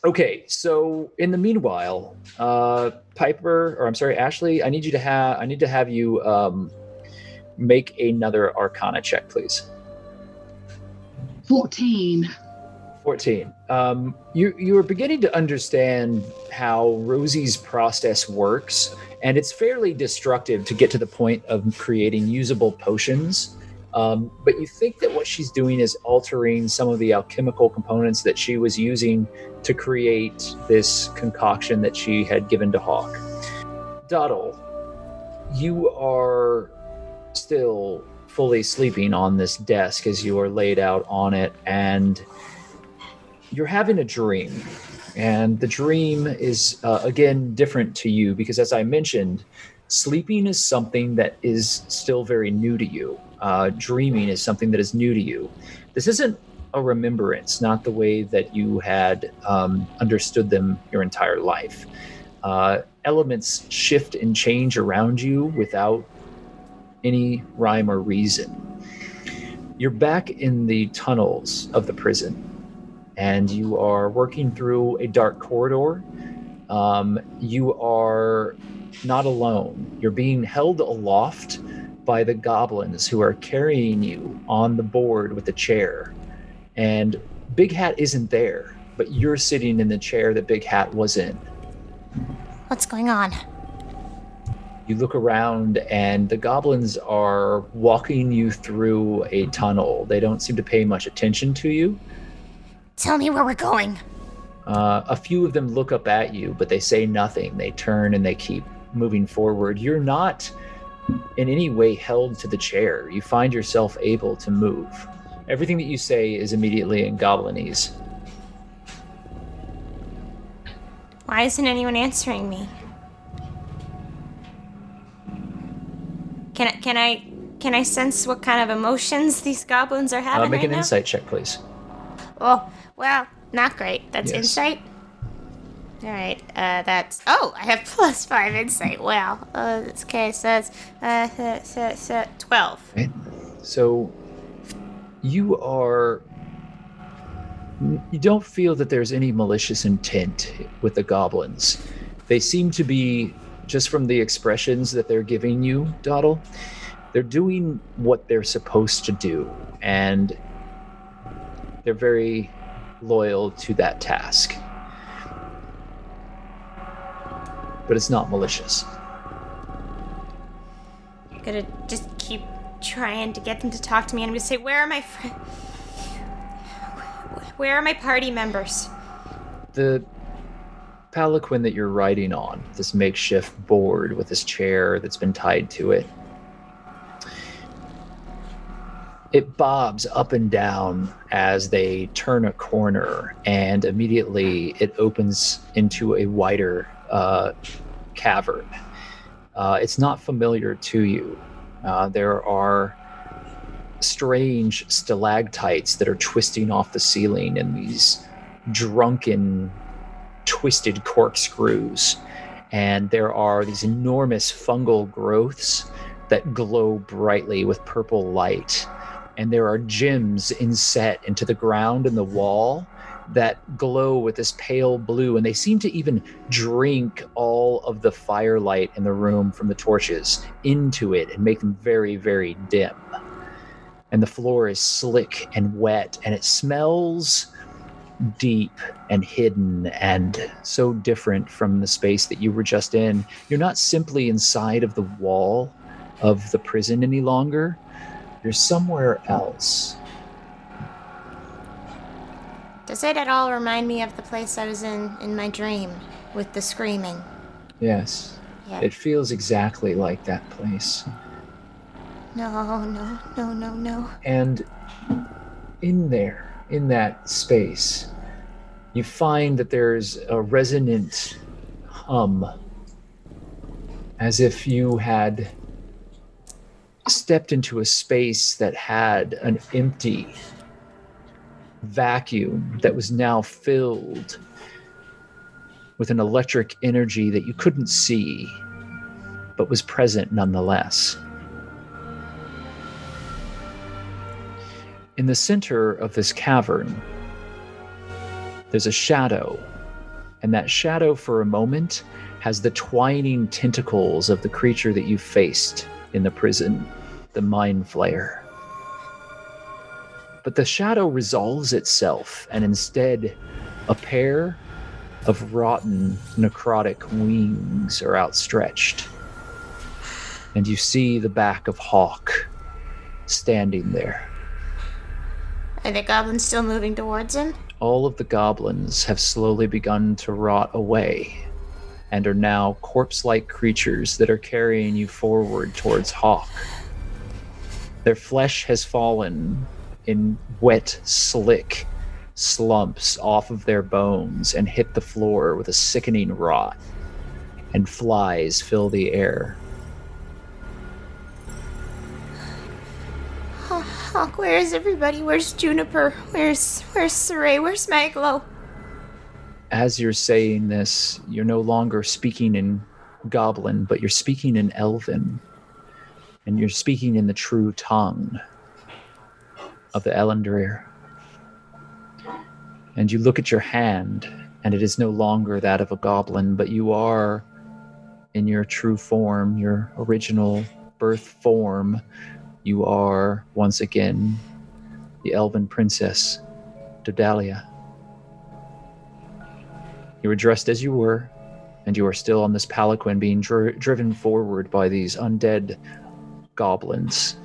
Okay, so in the meanwhile, Ashley, I need to have you make another Arcana check, please. 14. 14. You are beginning to understand how Rosee's process works, and it's fairly destructive to get to the point of creating usable potions. But you think that what she's doing is altering some of the alchemical components that she was using to create this concoction that she had given to Hawk. Doddle, you are still fully sleeping on this desk as you are laid out on it, and you're having a dream. And the dream is, again, different to you because, as I mentioned, sleeping is something that is still very new to you. Dreaming is something that is new to you. This isn't a remembrance, not the way that you had understood them your entire life. Elements shift and change around you without any rhyme or reason. You're back in the tunnels of the prison, and you are working through a dark corridor. You are not alone. You're being held aloft by the goblins who are carrying you on the board with the chair. And Big Hat isn't there, but you're sitting in the chair that Big Hat was in. What's going on? You look around, and the goblins are walking you through a tunnel. They don't seem to pay much attention to you. Tell me where we're going. A few of them look up at you, but they say nothing. They turn and they keep moving forward. You're not in any way held to the chair. You find yourself able to move. Everything that you say is immediately in Goblinese. Why isn't anyone answering me? Can I sense what kind of emotions these goblins are having Make right an now? insight check, please. Oh, well, not great. That's Yes. insight? Alright, that's... Oh, I have +5 insight. Wow. Okay, so that's 12. Right. So you don't feel that there's any malicious intent with the goblins. They seem to be, just from the expressions that they're giving you, Doddle, they're doing what they're supposed to do, and they're very loyal to that task. But it's not malicious. I'm gonna just keep trying to get them to talk to me, and I'm gonna say, where are my where are my party members? The palanquin that you're riding on, this makeshift board with this chair that's been tied to it, it bobs up and down as they turn a corner, and immediately it opens into a wider cavern. It's not familiar to you. There are strange stalactites that are twisting off the ceiling, and these drunken, twisted corkscrews. And there are these enormous fungal growths that glow brightly with purple light. And there are gems inset into the ground and the wall that glow with this pale blue, and they seem to even drink all of the firelight in the room from the torches into it and make them very, very dim. And the floor is slick and wet, and it smells deep and hidden and so different from the space that you were just in. You're not simply inside of the wall of the prison any longer. You're somewhere else. Does it at all remind me of the place I was in my dream with the screaming? Yes. Yeah. It feels exactly like that place. No. And in there, in that space, you find that there's a resonant hum, as if you had stepped into a space that had an empty vacuum that was now filled with an electric energy that you couldn't see, but was present nonetheless. In the center of this cavern, there's a shadow And that shadow, for a moment, has the twining tentacles of the creature that you faced in the prison, the Mind Flayer. But the shadow resolves itself, and instead, a pair of rotten, necrotic wings are outstretched. And you see the back of Hawk standing there. Are the goblins still moving towards him? All of the goblins have slowly begun to rot away and are now corpse-like creatures that are carrying you forward towards Hawk. Their flesh has fallen in wet, slick slumps off of their bones and hit the floor with a sickening rot, and flies fill the air. Hawk, where is everybody? Where's Juniper? Where's Saray? Where's MacLeod? As you're saying this, you're no longer speaking in Goblin, but you're speaking in Elven. And you're speaking in the true tongue of the Elendrir. And you look at your hand, and it is no longer that of a goblin, but you are in your true form, your original birth form. You are, once again, the Elven Princess, Dodalia. You were dressed as you were, and you are still on this palanquin being driven forward by these undead goblins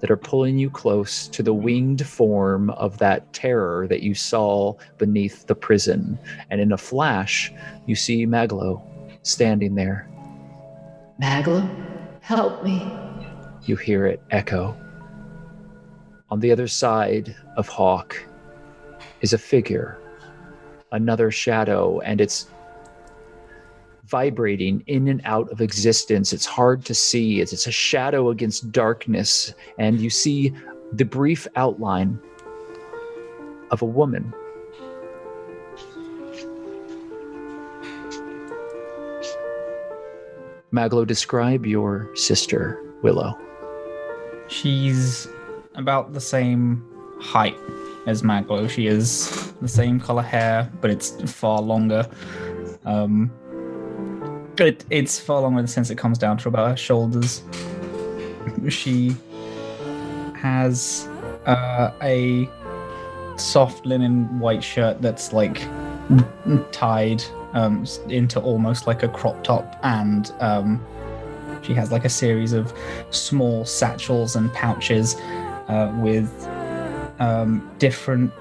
that are pulling you close to the winged form of that terror that you saw beneath the prison. And in a flash, you see MacLeod standing there. MacLeod, help me. You hear it echo. On the other side of Hawk is a figure, another shadow, and it's vibrating in and out of existence. It's hard to see. It's a shadow against darkness, and you see the brief outline of a woman. MacLeod, describe your sister, Willow. She's about the same height as MacLeod. She is the same color hair, but it's far longer. It's far longer in the sense it comes down to about her shoulders. She has a soft linen white shirt that's like tied into almost like a crop top, and she has like a series of small satchels and pouches with different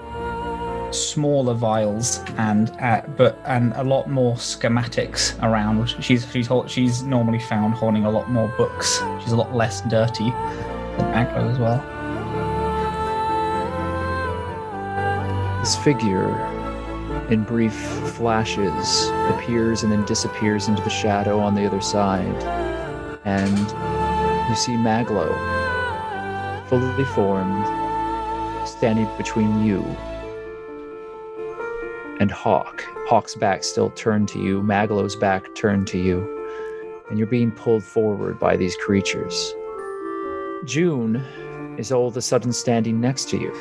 smaller vials and a lot more schematics around. She's normally found holding a lot more books. She's a lot less dirty than MacLeod as well. This figure, in brief flashes, appears and then disappears into the shadow on the other side. And you see MacLeod, fully formed, standing between you and Hawk. Hawk's back still turned to you, MacLeod's back turned to you, and you're being pulled forward by these creatures. June is all of a sudden standing next to you,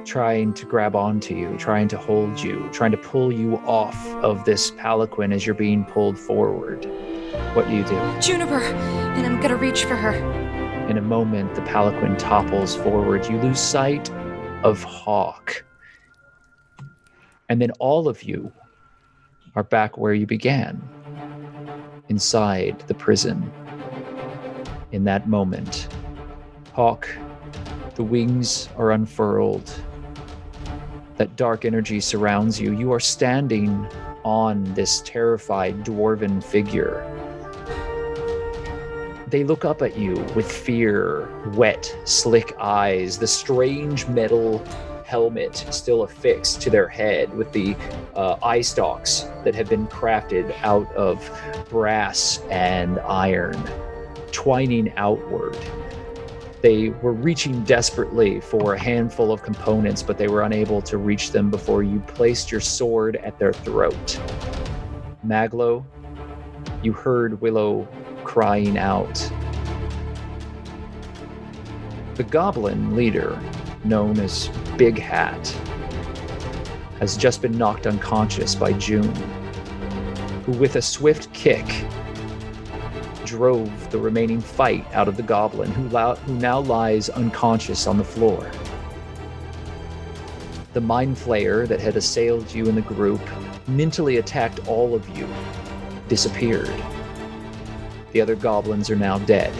trying to grab onto you, trying to hold you, trying to pull you off of this palanquin as you're being pulled forward. What do you do? Juniper! And I'm gonna reach for her. In a moment, the palanquin topples forward. You lose sight of Hawk. And then all of you are back where you began, inside the prison. In that moment, Hawk, the wings are unfurled. That dark energy surrounds you. You are standing on this terrified dwarven figure. They look up at you with fear, wet, slick eyes, the strange metal helmet still affixed to their head with the eye stalks that have been crafted out of brass and iron, twining outward. They were reaching desperately for a handful of components, but they were unable to reach them before you placed your sword at their throat. MacLeod, you heard Willow crying out. The goblin leader, known as Big Hat, has just been knocked unconscious by June, who with a swift kick drove the remaining fight out of the goblin, who now lies unconscious on the floor. The Mind Flayer that had assailed you in the group, mentally attacked all of you, disappeared. The other goblins are now dead.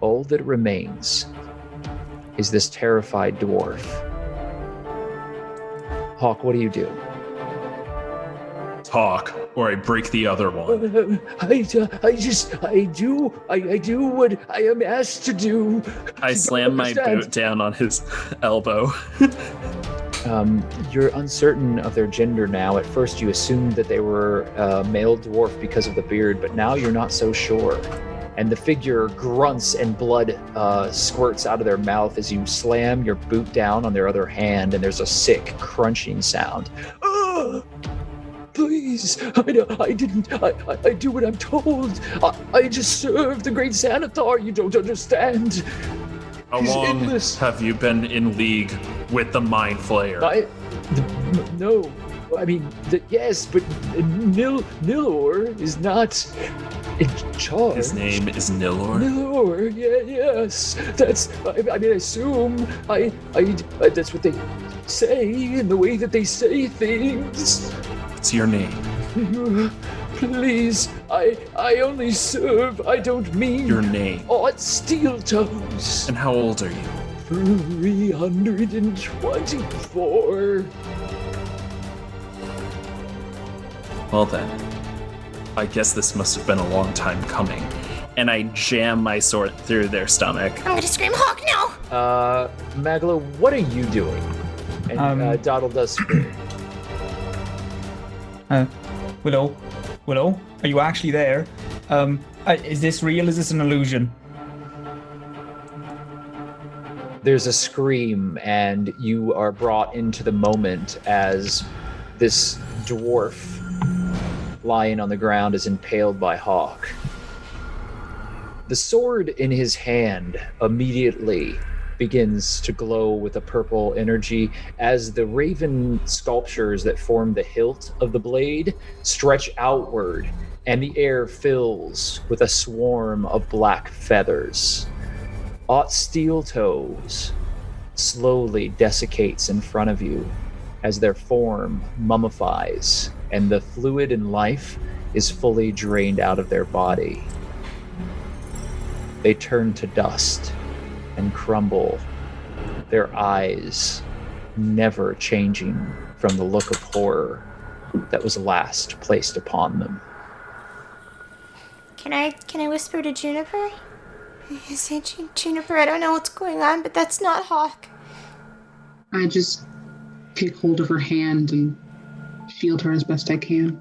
All that remains is this terrified dwarf. Hawk, what do you do? Talk, or I break the other one. I do what I am asked to do. I slam my boot down on his elbow. You're uncertain of their gender now. At first you assumed that they were a male dwarf because of the beard, but now you're not so sure. And the figure grunts and blood squirts out of their mouth as you slam your boot down on their other hand, and there's a sick crunching sound. Please, I do what I'm told. I just serve the great Xanathar. You don't understand. How long have you been in league with the Mind Flayer? No. I mean, yes, but Nilor is not in charge. His name is Nilor? Nilor, yes. That's, I assume, that's what they say in the way that they say things. What's your name? Please, I only serve, I don't mean... Your name? Odd Steel Toes. And how old are you? 324. Well then, I guess this must have been a long time coming. And I jam my sword through their stomach. I'm gonna scream, Hawk, no! Magla, what are you doing? And Doddle does scream. Willow, are you actually there? Is this real? Is this an illusion? There's a scream, and you are brought into the moment as this dwarf lying on the ground is impaled by Hawk. The sword in his hand immediately begins to glow with a purple energy as the raven sculptures that form the hilt of the blade stretch outward, and the air fills with a swarm of black feathers. Ot Steel Toes slowly desiccates in front of you as their form mummifies and the fluid and life is fully drained out of their body. They turn to dust and crumble, their eyes never changing from the look of horror that was last placed upon them. Can I whisper to Juniper? Is it Juniper? I don't know what's going on, but that's not Hawk. I just take hold of her hand and shield her as best I can.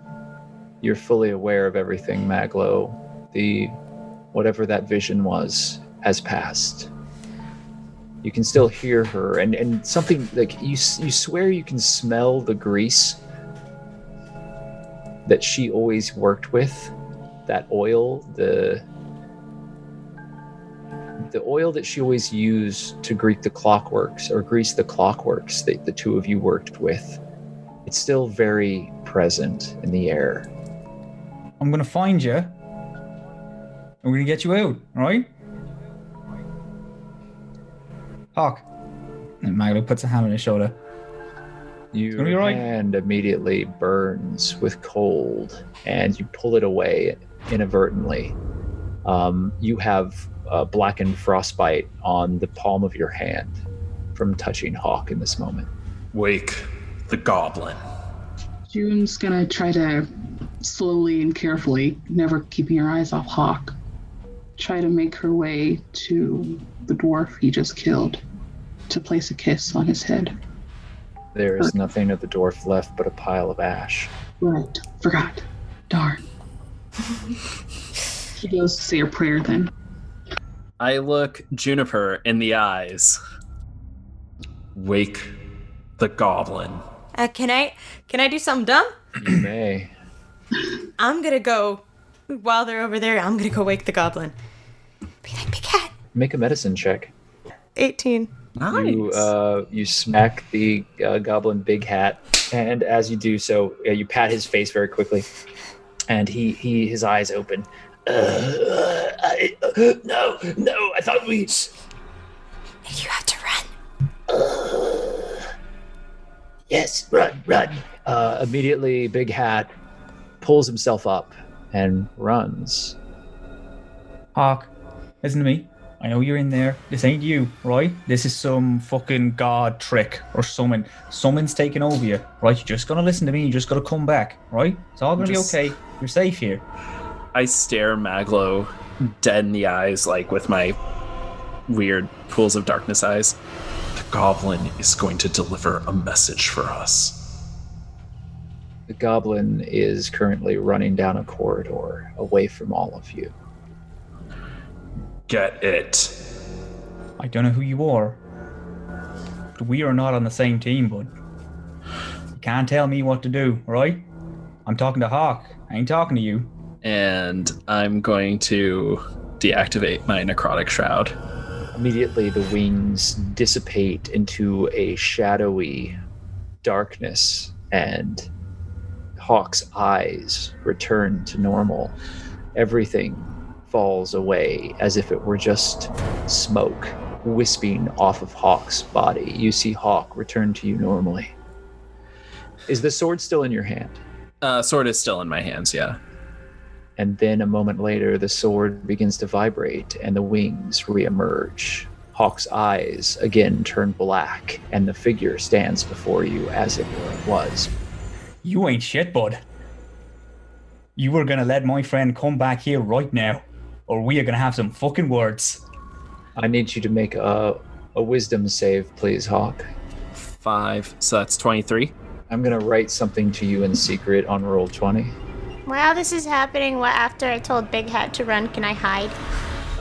You're fully aware of everything, Maglo. Whatever that vision was has passed. You can still hear her, and something like you swear you can smell the grease that she always worked with, that oil, the oil that she always used to grease the clockworks that the two of you worked with. It's still very present in the air. I'm gonna find you. I'm gonna get you out, alright? Hawk. And Maglo puts a hand on his shoulder. Your right. hand immediately burns with cold, and you pull it away inadvertently. You have blackened frostbite on the palm of your hand from touching Hawk in this moment. Wake the goblin. June's gonna try to slowly and carefully, never keeping her eyes off Hawk, try to make her way to the dwarf he just killed to place a kiss on his head. There is nothing of the dwarf left but a pile of ash. Right. Forgot. Darn. She goes to say her prayer then. I look Juniper in the eyes. Wake the goblin. Can I do something dumb? You may. I'm gonna go, while they're over there, I'm gonna go wake the goblin. Be like, big cat. Make a medicine check. 18. Nice. You smack the goblin big hat, and as you do so, you pat his face very quickly, and his eyes open. No, I thought we. You have to run. Yes, run. Immediately, Big Hat pulls himself up and runs. Hawk, listen to me. I know you're in there. This ain't you, right? This is some fucking god trick or something. Someone's taking over you, right? You're just gonna listen to me. You just gotta come back, right? It's all gonna be okay. You're safe here. I stare MacLeod dead in the eyes, like with my weird pools of darkness eyes. The goblin is going to deliver a message for us. The goblin is currently running down a corridor away from all of you. Get it. I don't know who you are, but we are not on the same team, bud. You can't tell me what to do, right? I'm talking to Hawk. I ain't talking to you. And I'm going to deactivate my necrotic shroud. Immediately, the wings dissipate into a shadowy darkness, and Hawk's eyes return to normal. Everything falls away as if it were just smoke wisping off of Hawk's body. You see Hawk return to you normally. Is the sword still in your hand? Sword is still in my hands, yeah. And then a moment later, the sword begins to vibrate and the wings reemerge. Hawk's eyes again turn black, and the figure stands before you as it was. You ain't shit, bud. You were gonna let my friend come back here right now, or we are gonna have some fucking words. I need you to make a wisdom save, please, Hawk. 5, so that's 23. I'm going to write something to you in secret on roll 20. While this is happening, after I told Big Hat to run, can I hide?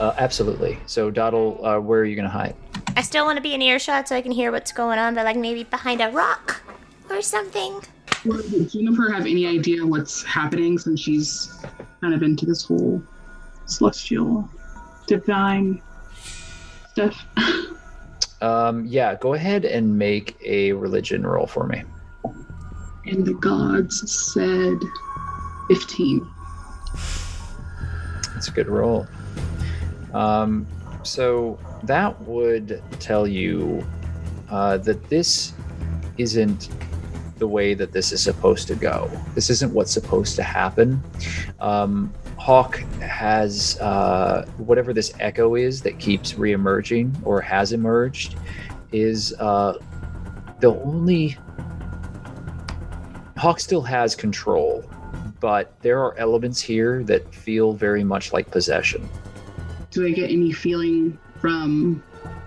Absolutely. So, Doddle, where are you going to hide? I still want to be in earshot so I can hear what's going on, but like maybe behind a rock or something. Well, does Juniper have any idea what's happening since she's kind of into this whole celestial, divine stuff? Yeah, go ahead and make a religion roll for me. And the gods said 15. That's a good roll. So that would tell you that this isn't the way that this is supposed to go. This isn't what's supposed to happen. Hawk has whatever this echo is that keeps reemerging or has emerged is the only... Hawk still has control, but there are elements here that feel very much like possession. Do I get any feeling from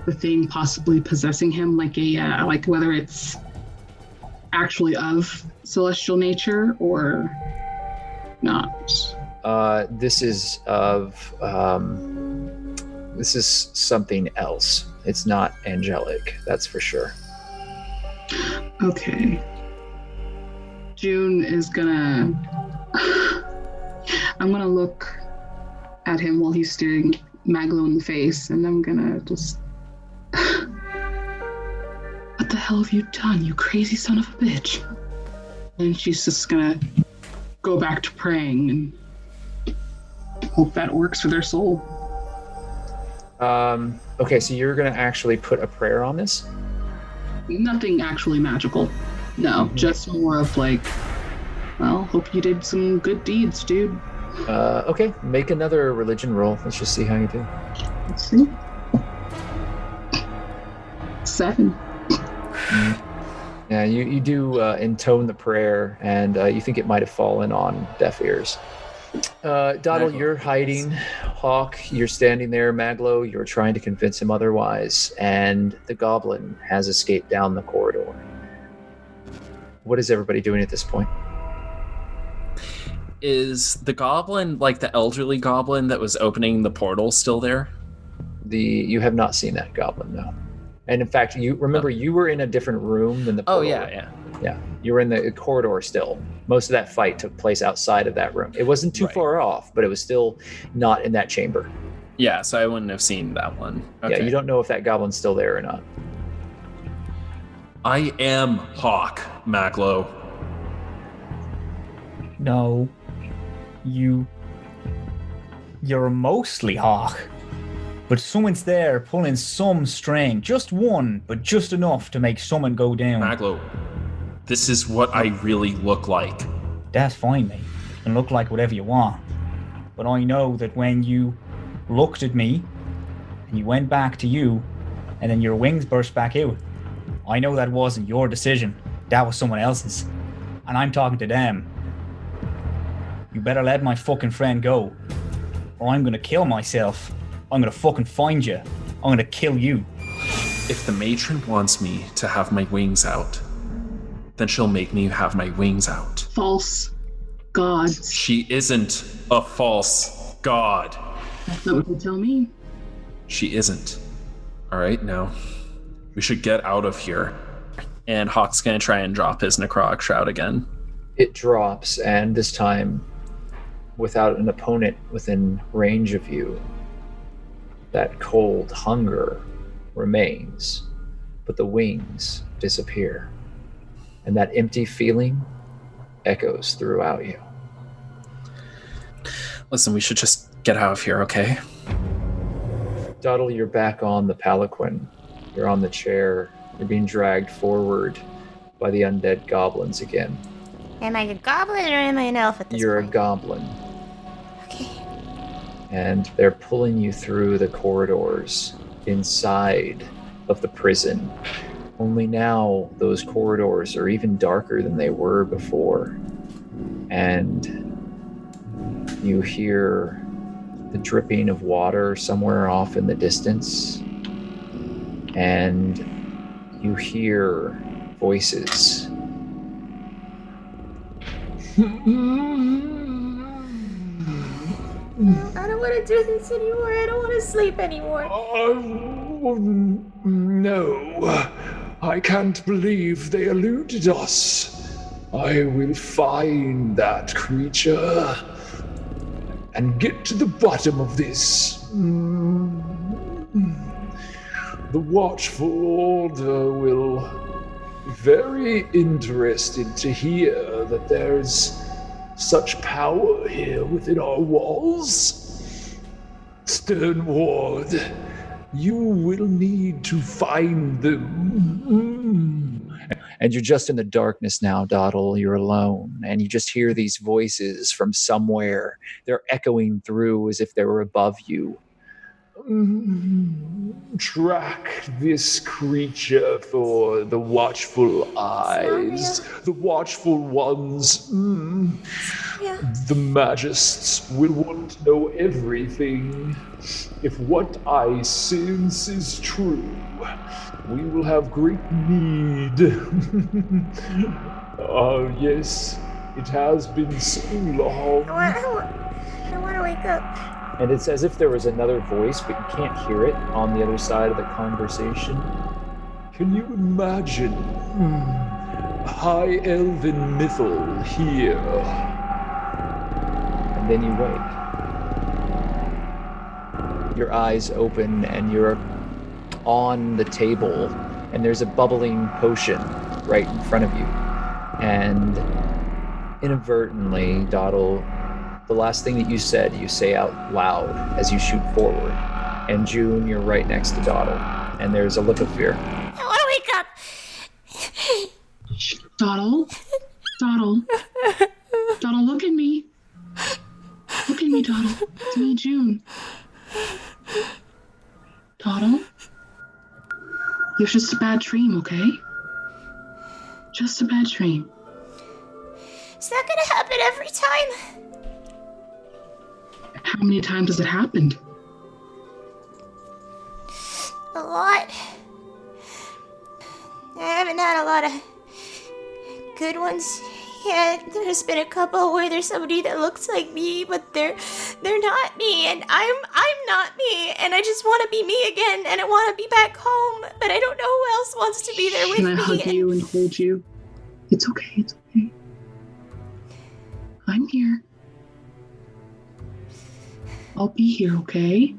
the thing possibly possessing him, like a like whether it's actually of celestial nature or not? This is something else. It's not angelic, that's for sure. Okay. June is gonna... I'm gonna look at him while he's staring MacLeod in the face, and I'm gonna just... What the hell have you done, you crazy son of a bitch? And she's just gonna go back to praying and hope that works for their soul. Okay, so you're gonna actually put a prayer on this? Nothing actually magical. No, just more of like, well, hope you did some good deeds, dude. Okay, make another religion roll. Let's just see how you do. Let's see. 7. Yeah, you do intone the prayer, and you think it might have fallen on deaf ears. Doddle, you're hiding. Hawk, you're standing there. MacLeod, you're trying to convince him otherwise, and the goblin has escaped down the corridor. What is everybody doing at this point? Is the goblin, like the elderly goblin that was opening the portal, still there? You have not seen that goblin, no. And in fact, you remember you were in a different room than the portal. Oh, yeah. Yeah, you were in the corridor still. Most of that fight took place outside of that room. It wasn't too far off, but it was still not in that chamber. Yeah, so I wouldn't have seen that one. Okay. Yeah, you don't know if that goblin's still there or not. I am Hawk, MacLeod. No. You're mostly Hawk. But someone's there pulling some string. Just one, but just enough to make someone go down. MacLeod, this is what I really look like. That's fine, mate. You can look like whatever you want. But I know that when you looked at me, and you went back to you, and then your wings burst back out, I know that wasn't your decision. That was someone else's. And I'm talking to them. You better let my fucking friend go, or I'm gonna kill myself. I'm gonna fucking find you. I'm gonna kill you. If the matron wants me to have my wings out, then she'll make me have my wings out. False gods. She isn't a false god. That's not what they tell me. She isn't. All right, now we should get out of here. And Hawk's gonna try and drop his Necrotic Shroud again. It drops, and this time, without an opponent within range of you, that cold hunger remains, but the wings disappear. And that empty feeling echoes throughout you. Listen, we should just get out of here, okay? Dottle, you're back on the palanquin. You're on the chair. You're being dragged forward by the undead goblins again. Am I a goblin or am I an elf at this You're point? a goblin. Okay. And they're pulling you through the corridors inside of the prison. Only now those corridors are even darker than they were before. And you hear the dripping of water somewhere off in the distance. And you hear voices. I don't want to do this anymore. I don't want to sleep anymore. No, I can't believe they eluded us. I will find that creature and get to the bottom of this. The Watchful Order will be very interested to hear that there's such power here within our walls. Stern Ward, you will need to find them. And you're just in the darkness now, Dottle. You're alone. And you just hear these voices from somewhere. They're echoing through as if they were above you. Track this creature for the watchful eyes, the watchful ones. The Magists will want to know everything. If what I sense is true, we will have great need. Yes, it has been so long. I want to wake up. And it's as if there was another voice, but you can't hear it on the other side of the conversation. Can you imagine? High Elven Mythal here. And then you wake. Your eyes open and you're on the table, and there's a bubbling potion right in front of you. And inadvertently, Dottle, the last thing that you said, you say out loud as you shoot forward. And June, you're right next to Dottle, and there's a look of fear. I want to wake up. Dottle? Dottle, look at me. Look at me, Dottle. It's me, June. Dottle? It was just a bad dream, okay? Just a bad dream. Is that going to happen every time? How many times has it happened? A lot. I haven't had a lot of good ones yet. There's been a couple where there's somebody that looks like me, but they're not me, and I'm not me, and I just want to be me again, and I want to be back home, but I don't know who else wants to be there with me. Can I hug you and hold you? It's okay, it's okay. I'm here. I'll be here, okay?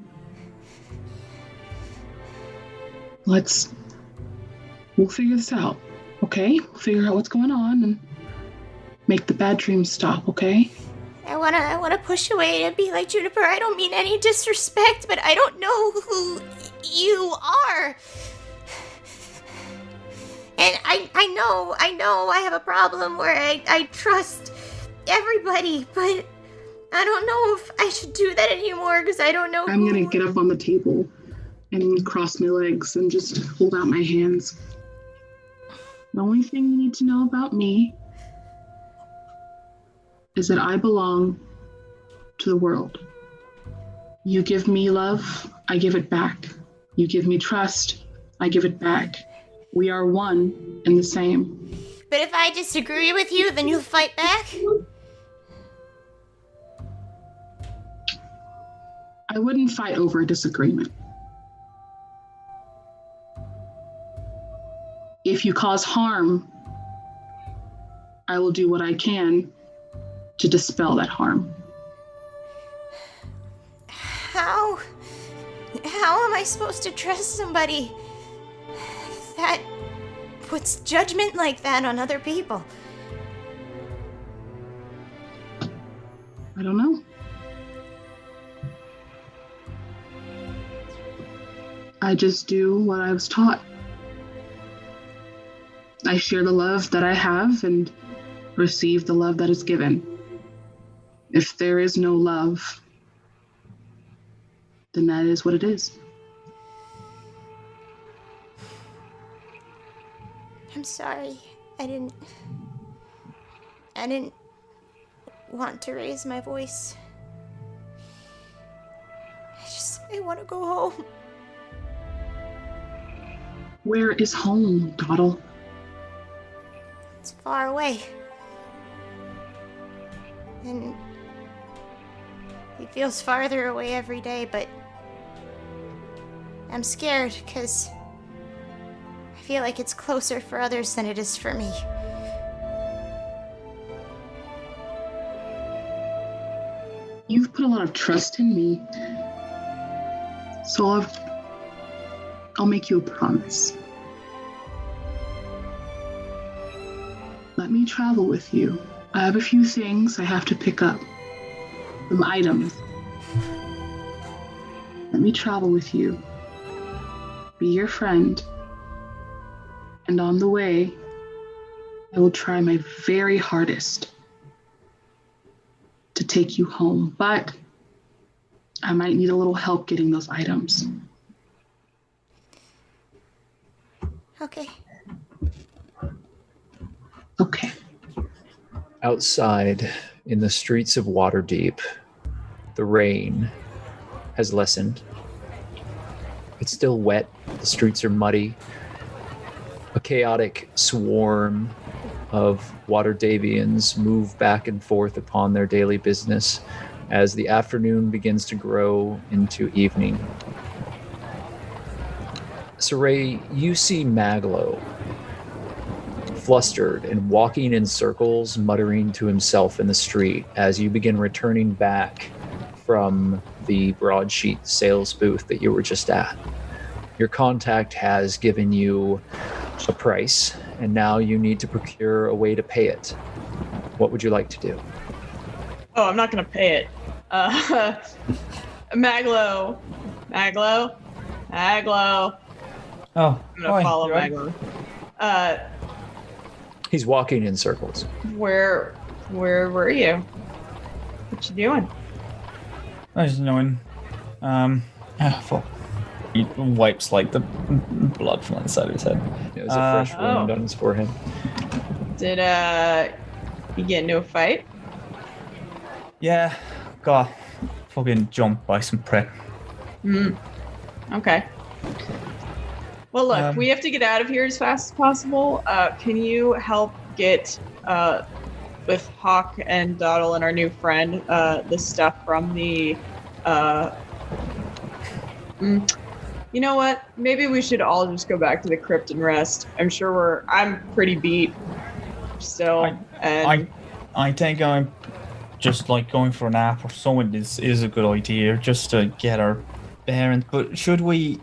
We'll figure this out. Okay? Figure out what's going on and make the bad dreams stop, okay? I wanna push away and be like, Juniper, I don't mean any disrespect, but I don't know who you are. And I know I have a problem where I trust everybody, but I don't know if I should do that anymore because I don't know. I'm gonna get up on the table and cross my legs and just hold out my hands. The only thing you need to know about me is that I belong to the world. You give me love, I give it back. You give me trust, I give it back. We are one and the same. But if I disagree with you, then you'll fight back? I wouldn't fight over a disagreement. If you cause harm, I will do what I can to dispel that harm. How am I supposed to trust somebody that puts judgment like that on other people? I don't know. I just do what I was taught. I share the love that I have and receive the love that is given. If there is no love, then that is what it is. I'm sorry. I didn't want to raise my voice. I want to go home. Where is home, Doddle? It's far away. And it feels farther away every day, but I'm scared because I feel like it's closer for others than it is for me. You've put a lot of trust in me, so I'll make you a promise. Let me travel with you. I have a few things I have to pick up. Some items. Let me travel with you. Be your friend. And on the way, I will try my very hardest to take you home, but I might need a little help getting those items. Okay. Okay. Outside, in the streets of Waterdeep, the rain has lessened. It's still wet. The streets are muddy. A chaotic swarm of Waterdavians move back and forth upon their daily business as the afternoon begins to grow into evening. Saray, you see MacLeod flustered and walking in circles, muttering to himself in the street as you begin returning back from the broadsheet sales booth that you were just at. Your contact has given you a price, and now you need to procure a way to pay it. What would you like to do? Oh, I'm not going to pay it. MacLeod. Oh, I'm going to follow MacLeod. He's walking in circles. Where were you? What you doing? I was knowing. Fuck. He wipes like the blood from the side of his head. It was a fresh wound on his forehead. Did you get into a fight? Yeah, got fucking jumped by some prick. Okay. Well, look, we have to get out of here as fast as possible. Can you help get with Hawk and Doddle and our new friend the stuff from the You know what? Maybe we should all just go back to the crypt and rest. I'm pretty beat still. I think I'm just like going for a nap or something is a good idea just to get our bearings. But should we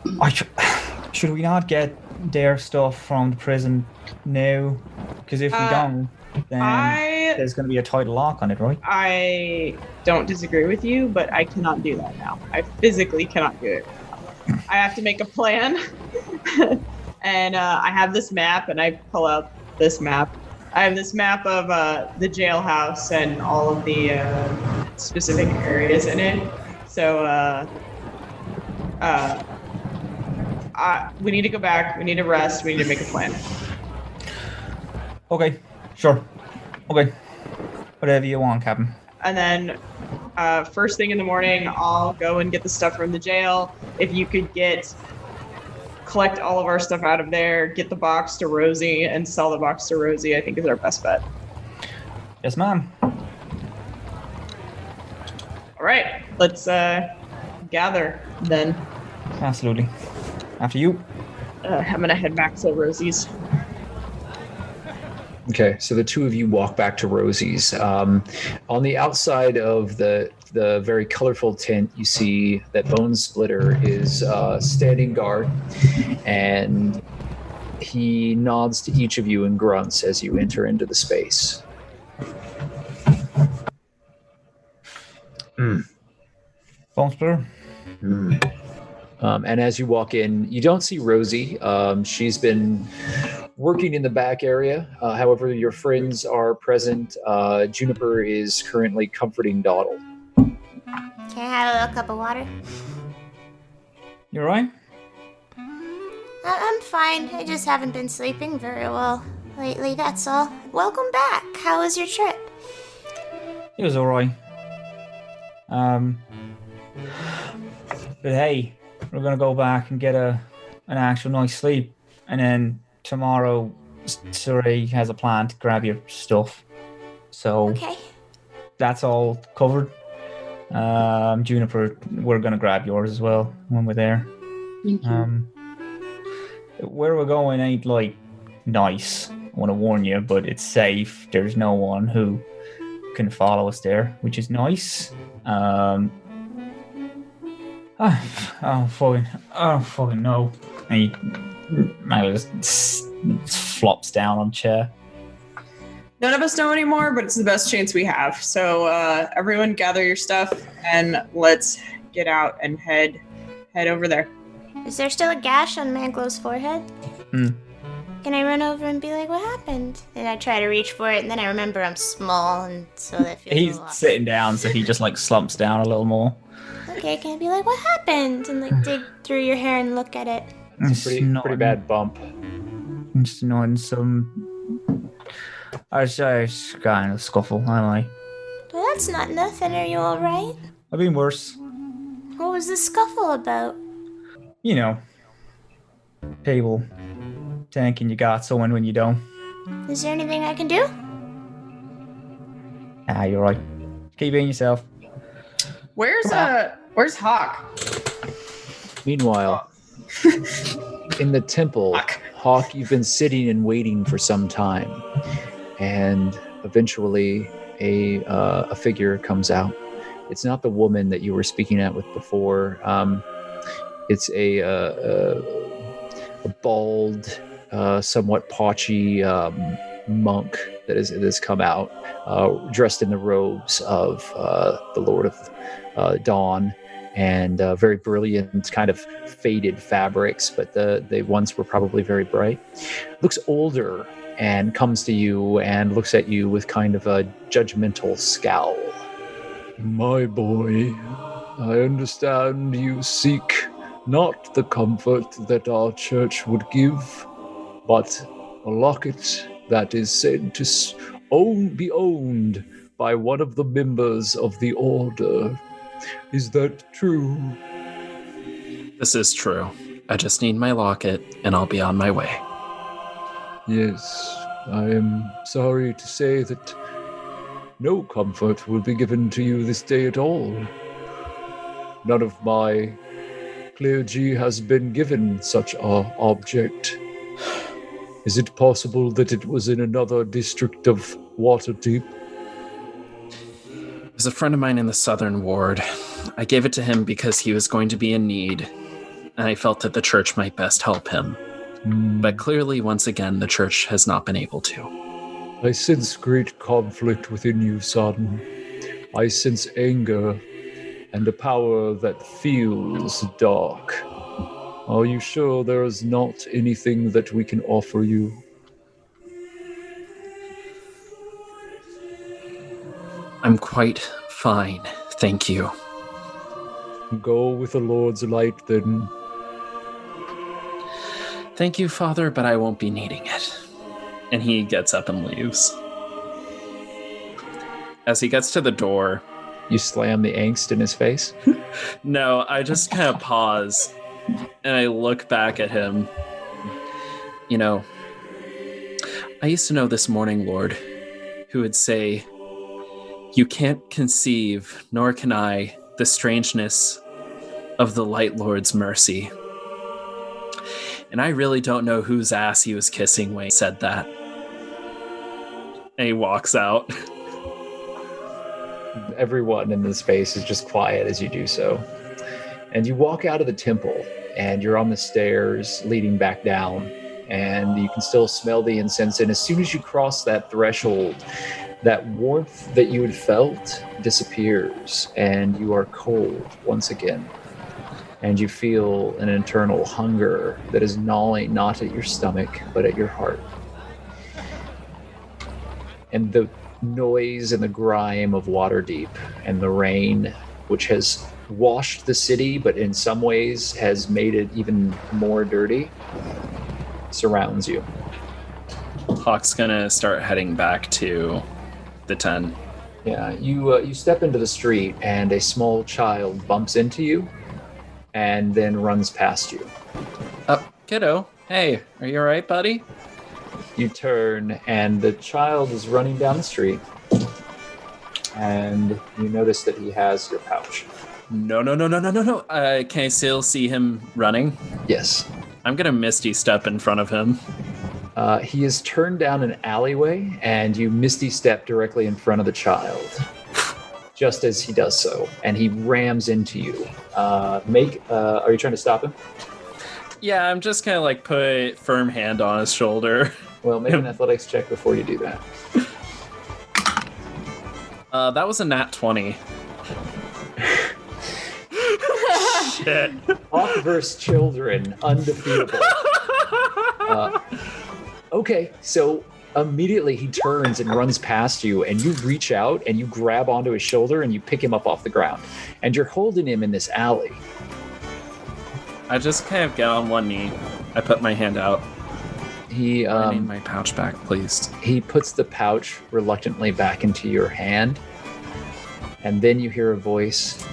not get their stuff from the prison now? Because if we don't, then there's going to be a title lock on it, right? I don't disagree with you, but I cannot do that now. I physically cannot do it. I have to make a plan. And I have this map, and I pull out this map. I have this map of the jailhouse and all of the specific areas in it. So we need to go back. We need to rest. We need to make a plan. Okay, sure. Okay. Whatever you want, Captain. And then first thing in the morning, I'll go and get the stuff from the jail. If you could collect all of our stuff out of there, get the box to Rosee, and sell the box to Rosee, I think is our best bet. Yes, ma'am. All right, let's gather then. Absolutely. After you. I'm gonna head back to Rosee's. Okay, so the two of you walk back to Rosee's. On the outside of the very colorful tent, you see that Bone Splitter is standing guard, and he nods to each of you and grunts as you enter into the space. Bone Splitter. And as you walk in, you don't see Rosee. She's been working in the back area. However, your friends are present. Juniper is currently comforting Dawdle. Can I have a little cup of water? You alright? I'm fine. I just haven't been sleeping very well lately, that's all. Welcome back. How was your trip? It was alright. But hey, we're gonna go back and get an actual night's sleep, and then tomorrow Suri has a plan to grab your stuff. So Okay. that's all covered. Juniper, we're gonna grab yours as well when we're there. Thank you. Where we're going ain't like nice, I want to warn you, but it's safe. There's no one who can follow us there, which is nice. I don't fucking know. And he just flops down on a chair. None of us know anymore, but it's the best chance we have. So everyone gather your stuff and let's get out and head over there. Is there still a gash on MacLeod's forehead? Can I run over and be like, what happened? And I try to reach for it, and then I remember I'm small, and so that feels He's a lot. sitting down, so he just like slumps down a little more. Okay, can I be like, what happened? And like dig through your hair and look at it. It's a pretty bad bump. It's not some. I say it's kind of scuffle, I Well, that's not nothing. Are you alright? I've been worse. What was the scuffle about? You know, people thinking you got someone when you don't. Is there anything I can do? Ah, you're right. Keep being yourself. Where's Hawk? Meanwhile, in the temple, Hawk, you've been sitting and waiting for some time, and eventually a figure comes out. It's not the woman that you were speaking at with before. It's a bald, somewhat paunchy monk that has come out, dressed in the robes of the Lord of Dawn, and very brilliant, kind of faded fabrics, but the ones were probably very bright. Looks older and comes to you and looks at you with kind of a judgmental scowl. My boy, I understand you seek not the comfort that our church would give, but a locket that is said to be owned by one of the members of the order. Is that true? This is true. I just need my locket, and I'll be on my way. Yes, I am sorry to say that no comfort will be given to you this day at all. None of my clergy has been given such an object. Is it possible that it was in another district of Waterdeep? There's a friend of mine in the Southern Ward. I gave it to him because he was going to be in need, and I felt that the church might best help him. But clearly, once again, the church has not been able to. I sense great conflict within you, son. I sense anger and a power that feels dark. Are you sure there is not anything that we can offer you? I'm quite fine, thank you. Go with the Lord's light, then. Thank you, Father, but I won't be needing it. And he gets up and leaves. As he gets to the door... You slam the angst in his face? No, I just kind of pause, and I look back at him. You know, I used to know this morning Lord, who would say, "You can't conceive, nor can I, the strangeness of the Light Lord's mercy." And I really don't know whose ass he was kissing when he said that. And he walks out. Everyone in the space is just quiet as you do so. And you walk out of the temple, and you're on the stairs leading back down, and you can still smell the incense. And as soon as you cross that threshold, that warmth that you had felt disappears, and you are cold once again. And you feel an internal hunger that is gnawing not at your stomach, but at your heart. And the noise and the grime of Waterdeep and the rain, which has washed the city, but in some ways has made it even more dirty, surrounds you. Hawk's gonna start heading back to the 10. Yeah, you step into the street, and a small child bumps into you and then runs past you. Kiddo, hey, are you alright, buddy? You turn, and the child is running down the street, and you notice that he has your pouch. No. Can I still see him running? Yes. I'm gonna Misty step in front of him. He is turned down an alleyway, and you Misty step directly in front of the child. Just as he does so, and he rams into you. Are you trying to stop him? Yeah, I'm just gonna like put a firm hand on his shoulder. Well, make an athletics check before you do that. That was a nat 20. Shit. Hawk versus children, undefeatable. Okay, so immediately he turns and runs past you, and you reach out and you grab onto his shoulder and you pick him up off the ground. And you're holding him in this alley. I just kind of get on one knee. I put my hand out. I need my pouch back, please. He puts the pouch reluctantly back into your hand, and then you hear a voice.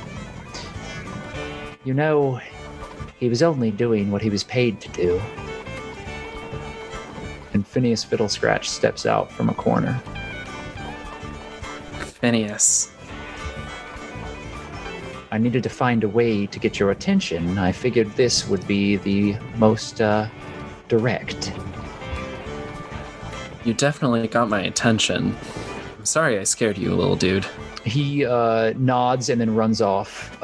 You know, he was only doing what he was paid to do. And Phineas Fiddlescratch steps out from a corner. Phineas. I needed to find a way to get your attention. I figured this would be the most direct. You definitely got my attention. I'm sorry I scared you, little dude. He nods and then runs off.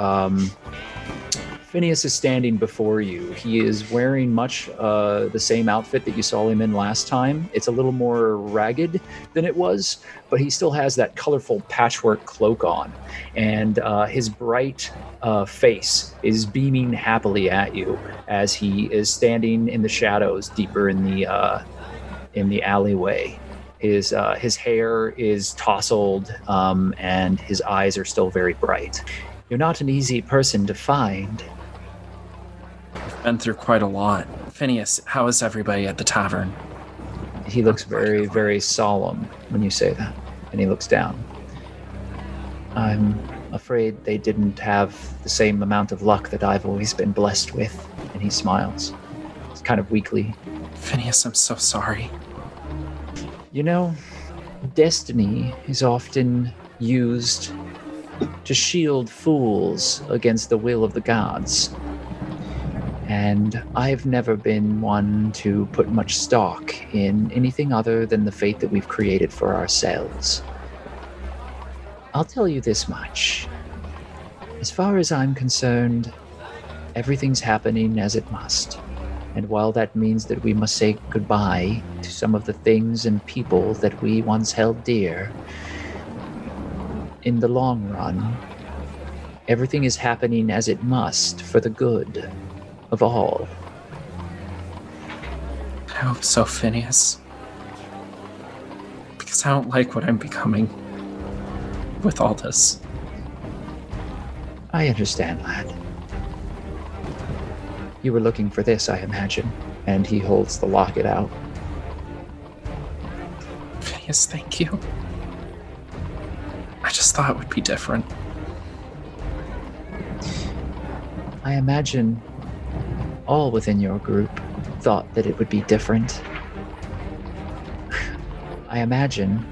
Phineas is standing before you. He is wearing much the same outfit that you saw him in last time. It's a little more ragged than it was, but he still has that colorful patchwork cloak on. And his bright face is beaming happily at you as he is standing in the shadows deeper in the alleyway. His hair is tousled, and his eyes are still very bright. You're not an easy person to find. I've been through quite a lot. Phineas, how is everybody at the tavern? He looks very, very solemn when you say that, and he looks down. I'm afraid they didn't have the same amount of luck that I've always been blessed with, and he smiles. It's kind of weakly. Phineas, I'm so sorry. You know, destiny is often used to shield fools against the will of the gods. And I've never been one to put much stock in anything other than the fate that we've created for ourselves. I'll tell you this much. As far as I'm concerned, everything's happening as it must. And while that means that we must say goodbye to some of the things and people that we once held dear, in the long run, everything is happening as it must for the good of all. I hope so, Phineas. Because I don't like what I'm becoming with all this. I understand, lad. You were looking for this, I imagine. And he holds the locket out. Phineas, thank you. I just thought it would be different. I imagine all within your group thought that it would be different. I imagine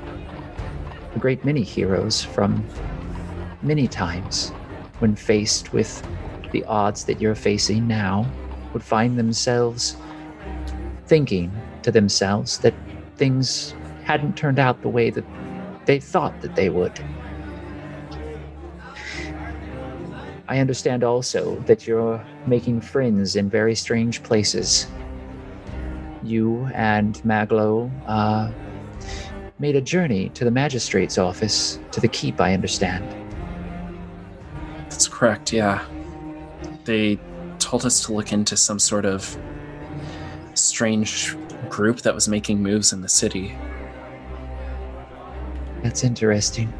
a great many heroes from many times, when faced with the odds that you're facing now, would find themselves thinking to themselves that things hadn't turned out the way that they thought that they would. I understand also that you're making friends in very strange places. You and MacLeod made a journey to the magistrate's office, to the keep, I understand. That's correct, yeah. They told us to look into some sort of strange group that was making moves in the city. That's interesting.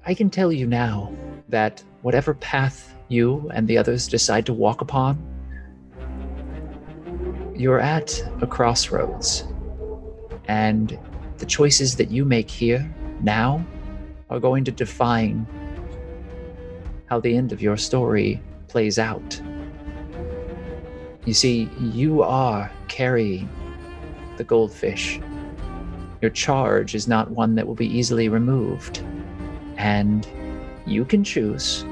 I can tell you now that whatever path you and the others decide to walk upon, you're at a crossroads. And the choices that you make here, now, are going to define how the end of your story plays out. You see, you are carrying the goldfish. Your charge is not one that will be easily removed. And you can choose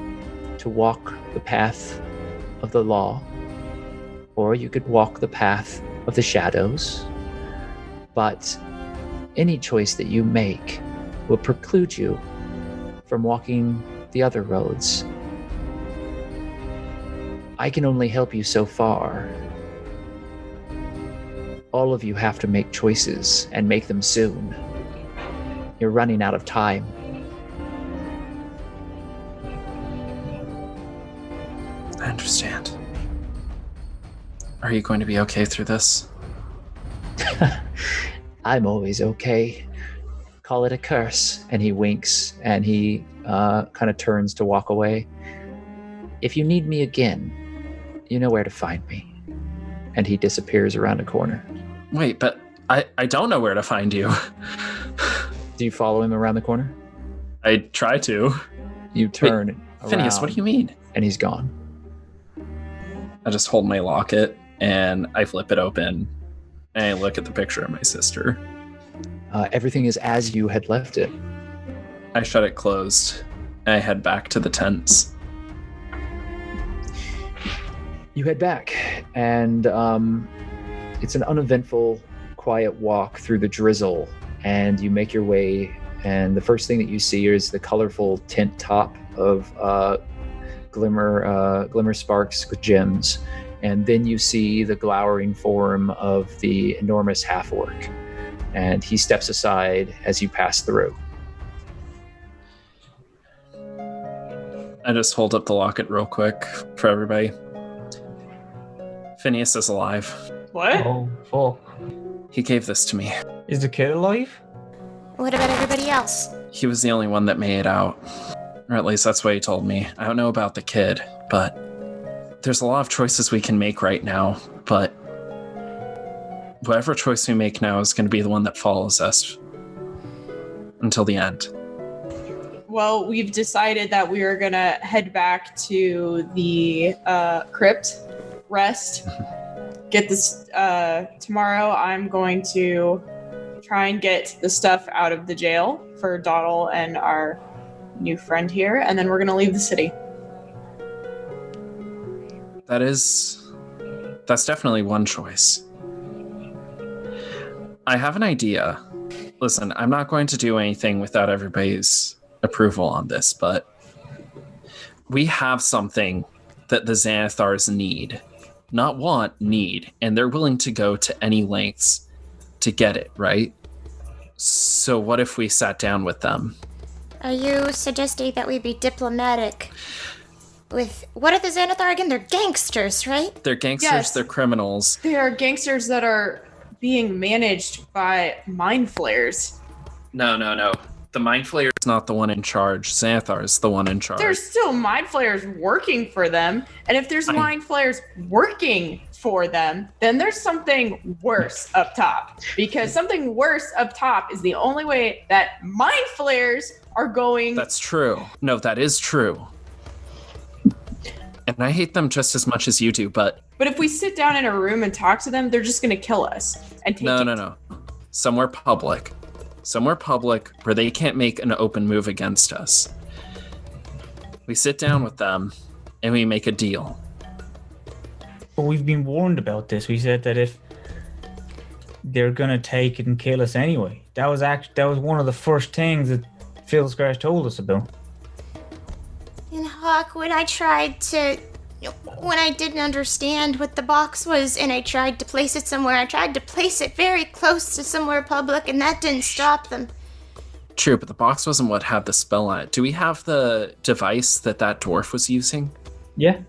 to walk the path of the law, or you could walk the path of the shadows. But any choice that you make will preclude you from walking the other roads. I can only help you so far. All of you have to make choices, and make them soon. You're running out of time. I understand. Are you going to be okay through this? I'm always okay. Call it a curse. And he winks, and he kind of turns to walk away. If you need me again, you know where to find me. And he disappears around a corner. Wait, but I don't know where to find you. Do you follow him around the corner? I try to. You turn around. Phineas, what do you mean? And he's gone. I just hold my locket and I flip it open and I look at the picture of my sister. Everything is as you had left it. I shut it closed and I head back to the tents. You head back, and it's an uneventful, quiet walk through the drizzle, and you make your way, and the first thing that you see is the colorful tent top of glimmer sparks with gems, and then you see the glowering form of the enormous half-orc, and he steps aside as you pass through. I just hold up the locket real quick for everybody. Phineas is alive. What? Oh, fuck. He gave this to me. Is the kid alive? What about everybody else? He was the only one that made it out. Or at least that's what he told me. I don't know about the kid, but there's a lot of choices we can make right now, but whatever choice we make now is going to be the one that follows us until the end. Well, we've decided that we are gonna head back to the crypt, rest, get this. Tomorrow, I'm going to try and get the stuff out of the jail for Dottle and our new friend here, and then we're gonna leave the city. That's definitely one choice. I have an idea. Listen, I'm not going to do anything without everybody's approval on this, but we have something that the Xanathars need not want, need, and they're willing to go to any lengths to get it, right? So what if we sat down with them? Are you suggesting that we be diplomatic with... What are the Xanathar again? They're gangsters, right? They're gangsters, Yes. they're criminals. They are gangsters that are being managed by mind flayers. No. The Mind Flayer is not the one in charge. Xanathar is the one in charge. There's still mind flayers working for them. And if there's mind flayers working for them, then there's something worse up top. Because something worse up top is the only way that mind flayers are going... That's true. No, that is true. And I hate them just as much as you do, but... But if we sit down in a room and talk to them, they're just going to kill us. And take it. No. Somewhere public where they can't make an open move against us. We sit down with them and we make a deal. But we've been warned about this. We said that if they're gonna take it and kill us anyway. That was one of the first things that Phil Scratch told us about. And Hawk, when I didn't understand what the box was and I tried to place it somewhere, I tried to place it very close to somewhere public and that didn't stop them. True, but the box wasn't what had the spell on it. Do we have the device that dwarf was using? Yeah.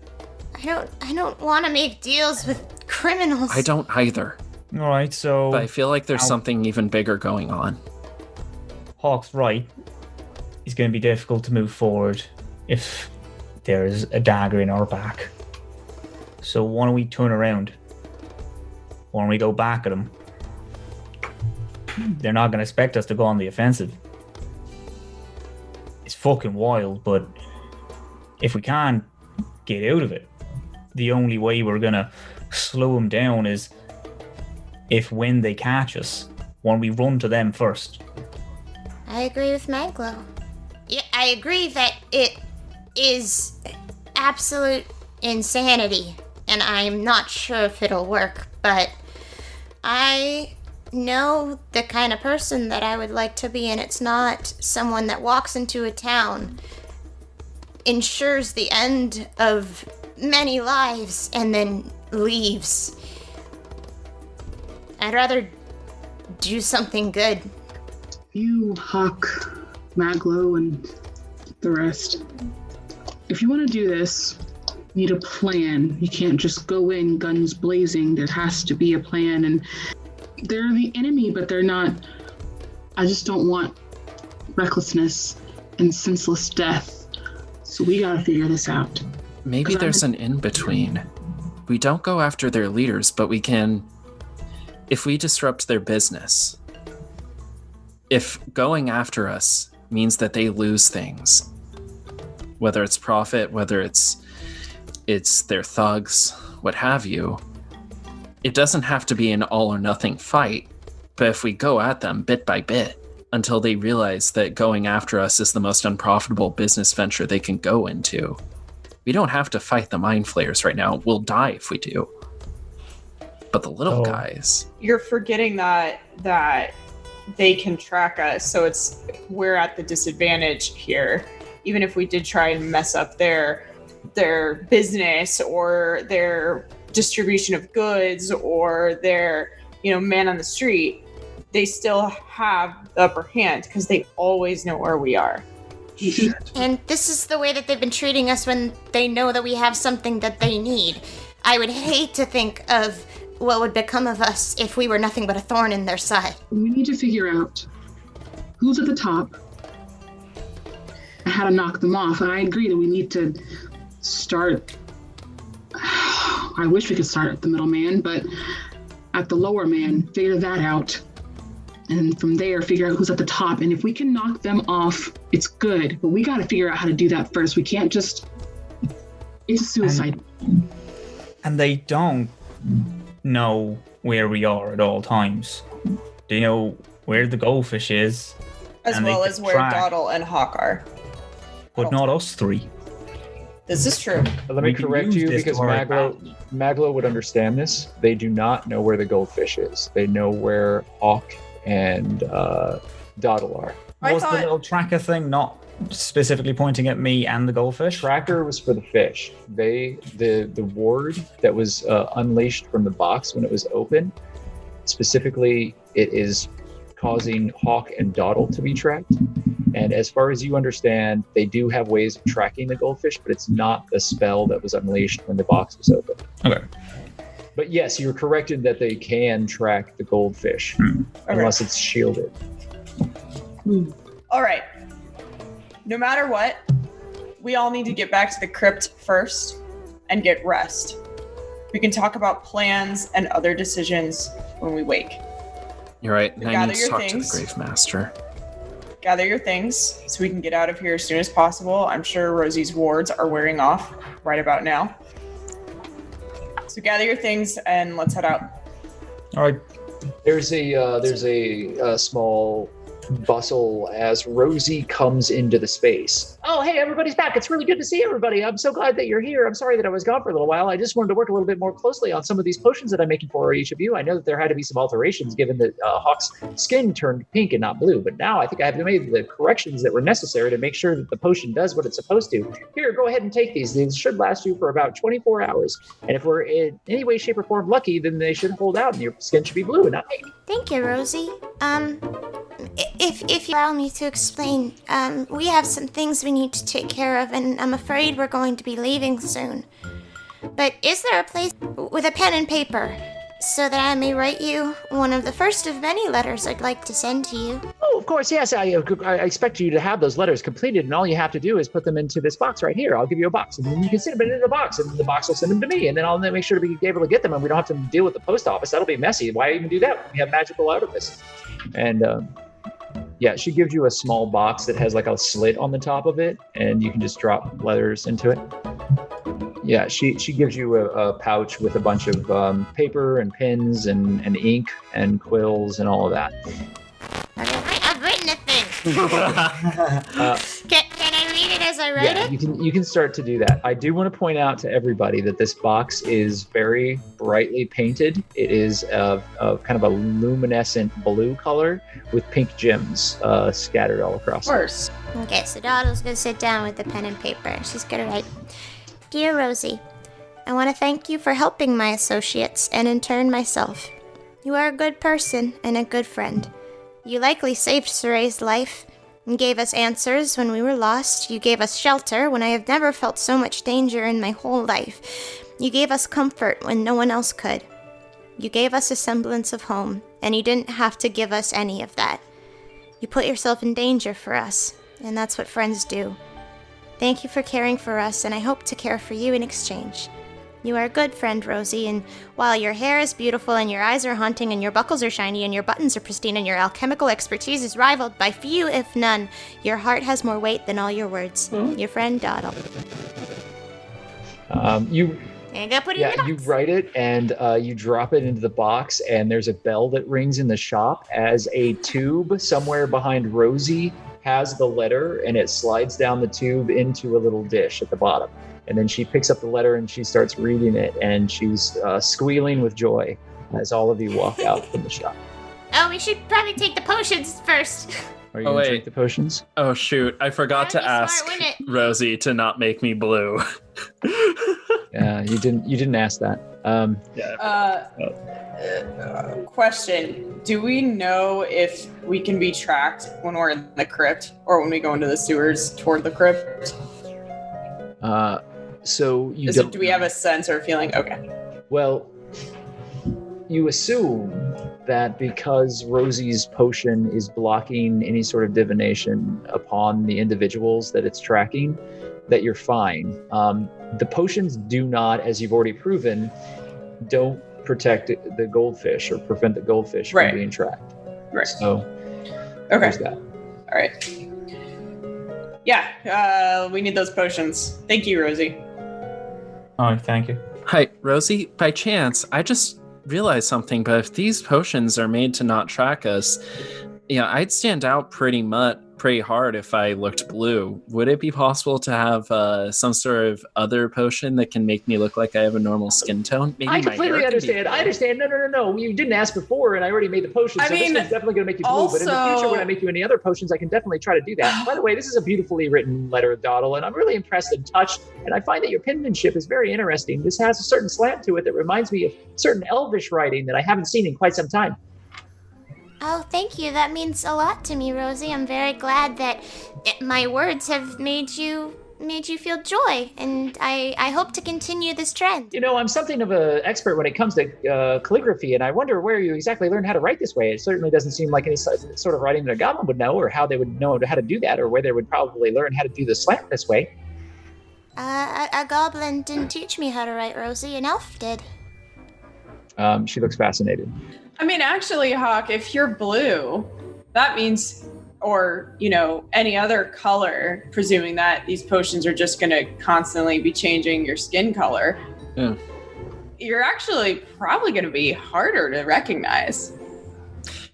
I don't want to make deals with criminals. I don't either. All right, so... But I feel like there's something even bigger going on. Hawk's right. It's going to be difficult to move forward if there's a dagger in our back. So why don't we turn around? Why don't we go back at them? They're not going to expect us to go on the offensive. It's fucking wild, but if we can't get out of it, the only way we're going to slow them down is if when they catch us, when we run to them first. I agree with MacLeod. Yeah, I agree that it is absolute insanity, and I'm not sure if it'll work, but I know the kind of person that I would like to be, and it's not someone that walks into a town, ensures the end of many lives, and then leaves. I'd rather do something good. You, Hawk, MacLeod, and the rest. If you want to do this, you need a plan. You can't just go in guns blazing. There has to be a plan. And they're the enemy, but they're not. I just don't want recklessness and senseless death. So we gotta figure this out. Maybe there's an in-between. We don't go after their leaders, but we can... If we disrupt their business, if going after us means that they lose things, whether it's profit, whether it's their thugs, what have you, it doesn't have to be an all or nothing fight, but if we go at them bit by bit until they realize that going after us is the most unprofitable business venture they can go into, we don't have to fight the mind flayers right now. We'll die if we do. But the little guys... You're forgetting that they can track us, so we're at the disadvantage here. Even if we did try and mess up their business or their distribution of goods or their, man on the street, they still have the upper hand because they always know where we are. Shit. And this is the way that they've been treating us when they know that we have something that they need. I would hate to think of what would become of us if we were nothing but a thorn in their side. We need to figure out who's at the top and how to knock them off. And I agree that we need to start... I wish we could start at the middleman, but at the lower man, figure that out. And from there, figure out who's at the top. And if we can knock them off, it's good. But we got to figure out how to do that first. We can't just... It's a suicide. And they don't know where we are at all times. They know where the goldfish is. As well as where Dawdle and Hawk are. But not us three. This is true. Let me correct you because MacLeod would understand this. They do not know where the goldfish is. They know where Hawk and Dawdle are. Was the little tracker thing not specifically pointing at me and the goldfish? Tracker was for the fish. The ward that was unleashed from the box when it was open, specifically, it is causing Hawk and Dawdle to be tracked. And as far as you understand, they do have ways of tracking the goldfish, but it's not the spell that was unleashed when the box was open. Okay. But yes, you're corrected that they can track the goldfish, unless it's shielded. All right. No matter what, we all need to get back to the crypt first and get rest. We can talk about plans and other decisions when we wake. You're right. I Gather need to your talk to things. the Grave Master. Gather your things so we can get out of here as soon as possible. I'm sure Rosee's wards are wearing off right about now. So gather your things and let's head out. All right. There's a small bustle as Rosee comes into the space. Oh, hey, everybody's back. It's really good to see everybody. I'm so glad that you're here. I'm sorry that I was gone for a little while. I just wanted to work a little bit more closely on some of these potions that I'm making for each of you. I know that there had to be some alterations given that Hawk's skin turned pink and not blue, but now I think I have made the corrections that were necessary to make sure that the potion does what it's supposed to. Here, go ahead and take these. These should last you for about 24 hours. And if we're in any way, shape, or form lucky, then they should hold out and your skin should be blue and not pink. Thank you, Rosee. If you allow me to explain, we have some things we need to take care of, and I'm afraid we're going to be leaving soon. But is there a place with a pen and paper so that I may write you one of the first of many letters I'd like to send to you? Oh, of course, yes. I expect you to have those letters completed, and all you have to do is put them into this box right here. I'll give you a box, and then you can send them into the box, and the box will send them to me, and then I'll make sure to be able to get them, and we don't have to deal with the post office. That'll be messy. Why even do that? We have magical artifice. And yeah, she gives you a small box that has like a slit on the top of it, and you can just drop letters into it. Yeah, she gives you a pouch with a bunch of paper and pens and ink and quills and all of that. I've written a thing. Can I read it as I write it? Yeah, you can start to do that. I do want to point out to everybody that this box is very brightly painted. It is of kind of a luminescent blue color with pink gems scattered all across. Of course. Okay, so Dawdle's gonna sit down with the pen and paper. She's gonna write, Dear Rosee, I want to thank you for helping my associates and in turn myself. You are a good person and a good friend. You likely saved Sore's life and gave us answers when we were lost. You gave us shelter when I have never felt so much danger in my whole life. You gave us comfort when no one else could. You gave us a semblance of home, and you didn't have to give us any of that. You put yourself in danger for us, and that's what friends do. Thank you for caring for us, and I hope to care for you in exchange. You are a good friend, Rosee, and while your hair is beautiful and your eyes are haunting and your buckles are shiny and your buttons are pristine and your alchemical expertise is rivaled by few, if none, your heart has more weight than all your words. Your friend, Dawdle. You write it and you drop it into the box, and there's a bell that rings in the shop as a tube somewhere behind Rosee has the letter, and it slides down the tube into a little dish at the bottom. And then she picks up the letter and she starts reading it, and she's squealing with joy as all of you walk out from the shop. Oh, we should probably take the potions first. Are you going to take the potions? Oh, shoot. I forgot to ask Rosee to not make me blue. Yeah, you didn't ask that. Question. Do we know if we can be tracked when we're in the crypt or when we go into the sewers toward the crypt? So you do we have a sense or a feeling? Okay. Well, you assume that because Rosee's potion is blocking any sort of divination upon the individuals that it's tracking, that you're fine. The potions do not, as you've already proven, don't protect the goldfish or prevent the goldfish from being tracked. Right. So, okay. There's that. All right. Yeah, we need those potions. Thank you, Rosee. Oh, thank you. Hi, Rosee. By chance, I just realized something, but if these potions are made to not track us, yeah, I'd stand out pretty much pretty hard if I looked blue. Would it be possible to have some sort of other potion that can make me look like I have a normal skin tone? Maybe I my completely hair could be understand. blue. I understand. No. You didn't ask before, and I already made the potion, so this one's definitely going to make you blue. But in the future, when I make you any other potions, I can definitely try to do that. By the way, this is a beautifully written letter, Dottle, and I'm really impressed and touched. And I find that your penmanship is very interesting. This has a certain slant to it that reminds me of certain Elvish writing that I haven't seen in quite some time. Oh, thank you. That means a lot to me, Rosee. I'm very glad that my words have made you feel joy, and I hope to continue this trend. You know, I'm something of an expert when it comes to calligraphy, and I wonder where you exactly learned how to write this way. It certainly doesn't seem like any sort of writing that a goblin would know, or how they would know how to do that, or where they would probably learn how to do the slant this way. A goblin didn't teach me how to write, Rosee. An elf did. She looks fascinated. I mean, actually, Hawk, if you're blue, that means, or, you know, any other color, presuming that these potions are just going to constantly be changing your skin color, you're actually probably going to be harder to recognize.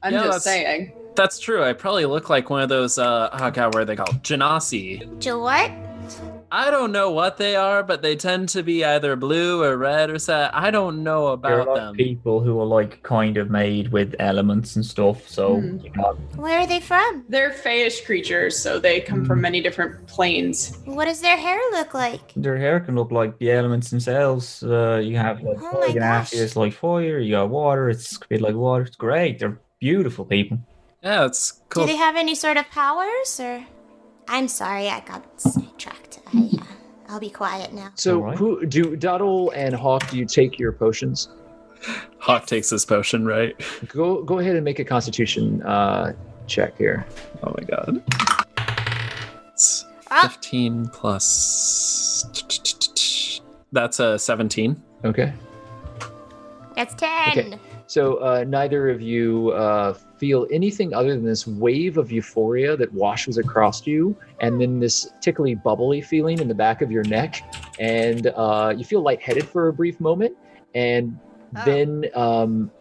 I'm just saying. That's true. I probably look like one of those, what are they called? Genasi. What? I don't know what they are, but they tend to be either blue or red or so. I don't know about them. People who are like kind of made with elements and stuff. So, Where are they from? They're fayish creatures, so they come from many different planes. What does their hair look like? their hair can look like the elements themselves. You have like it's like fire. You got water. It's a bit like water. It's great. They're beautiful people. Yeah, it's cool. Do they have any sort of powers, or? I'm sorry, I got sidetracked. I'll be quiet now. So, who do Dottle and Hawk? Do you take your potions? Hawk takes his potion, right? Go ahead and make a Constitution check here. Oh my god. It's 15 plus. That's a 17. Okay. That's 10. Okay. So neither of you feel anything other than this wave of euphoria that washes across you, and then this tickly, bubbly feeling in the back of your neck, and you feel lightheaded for a brief moment, and then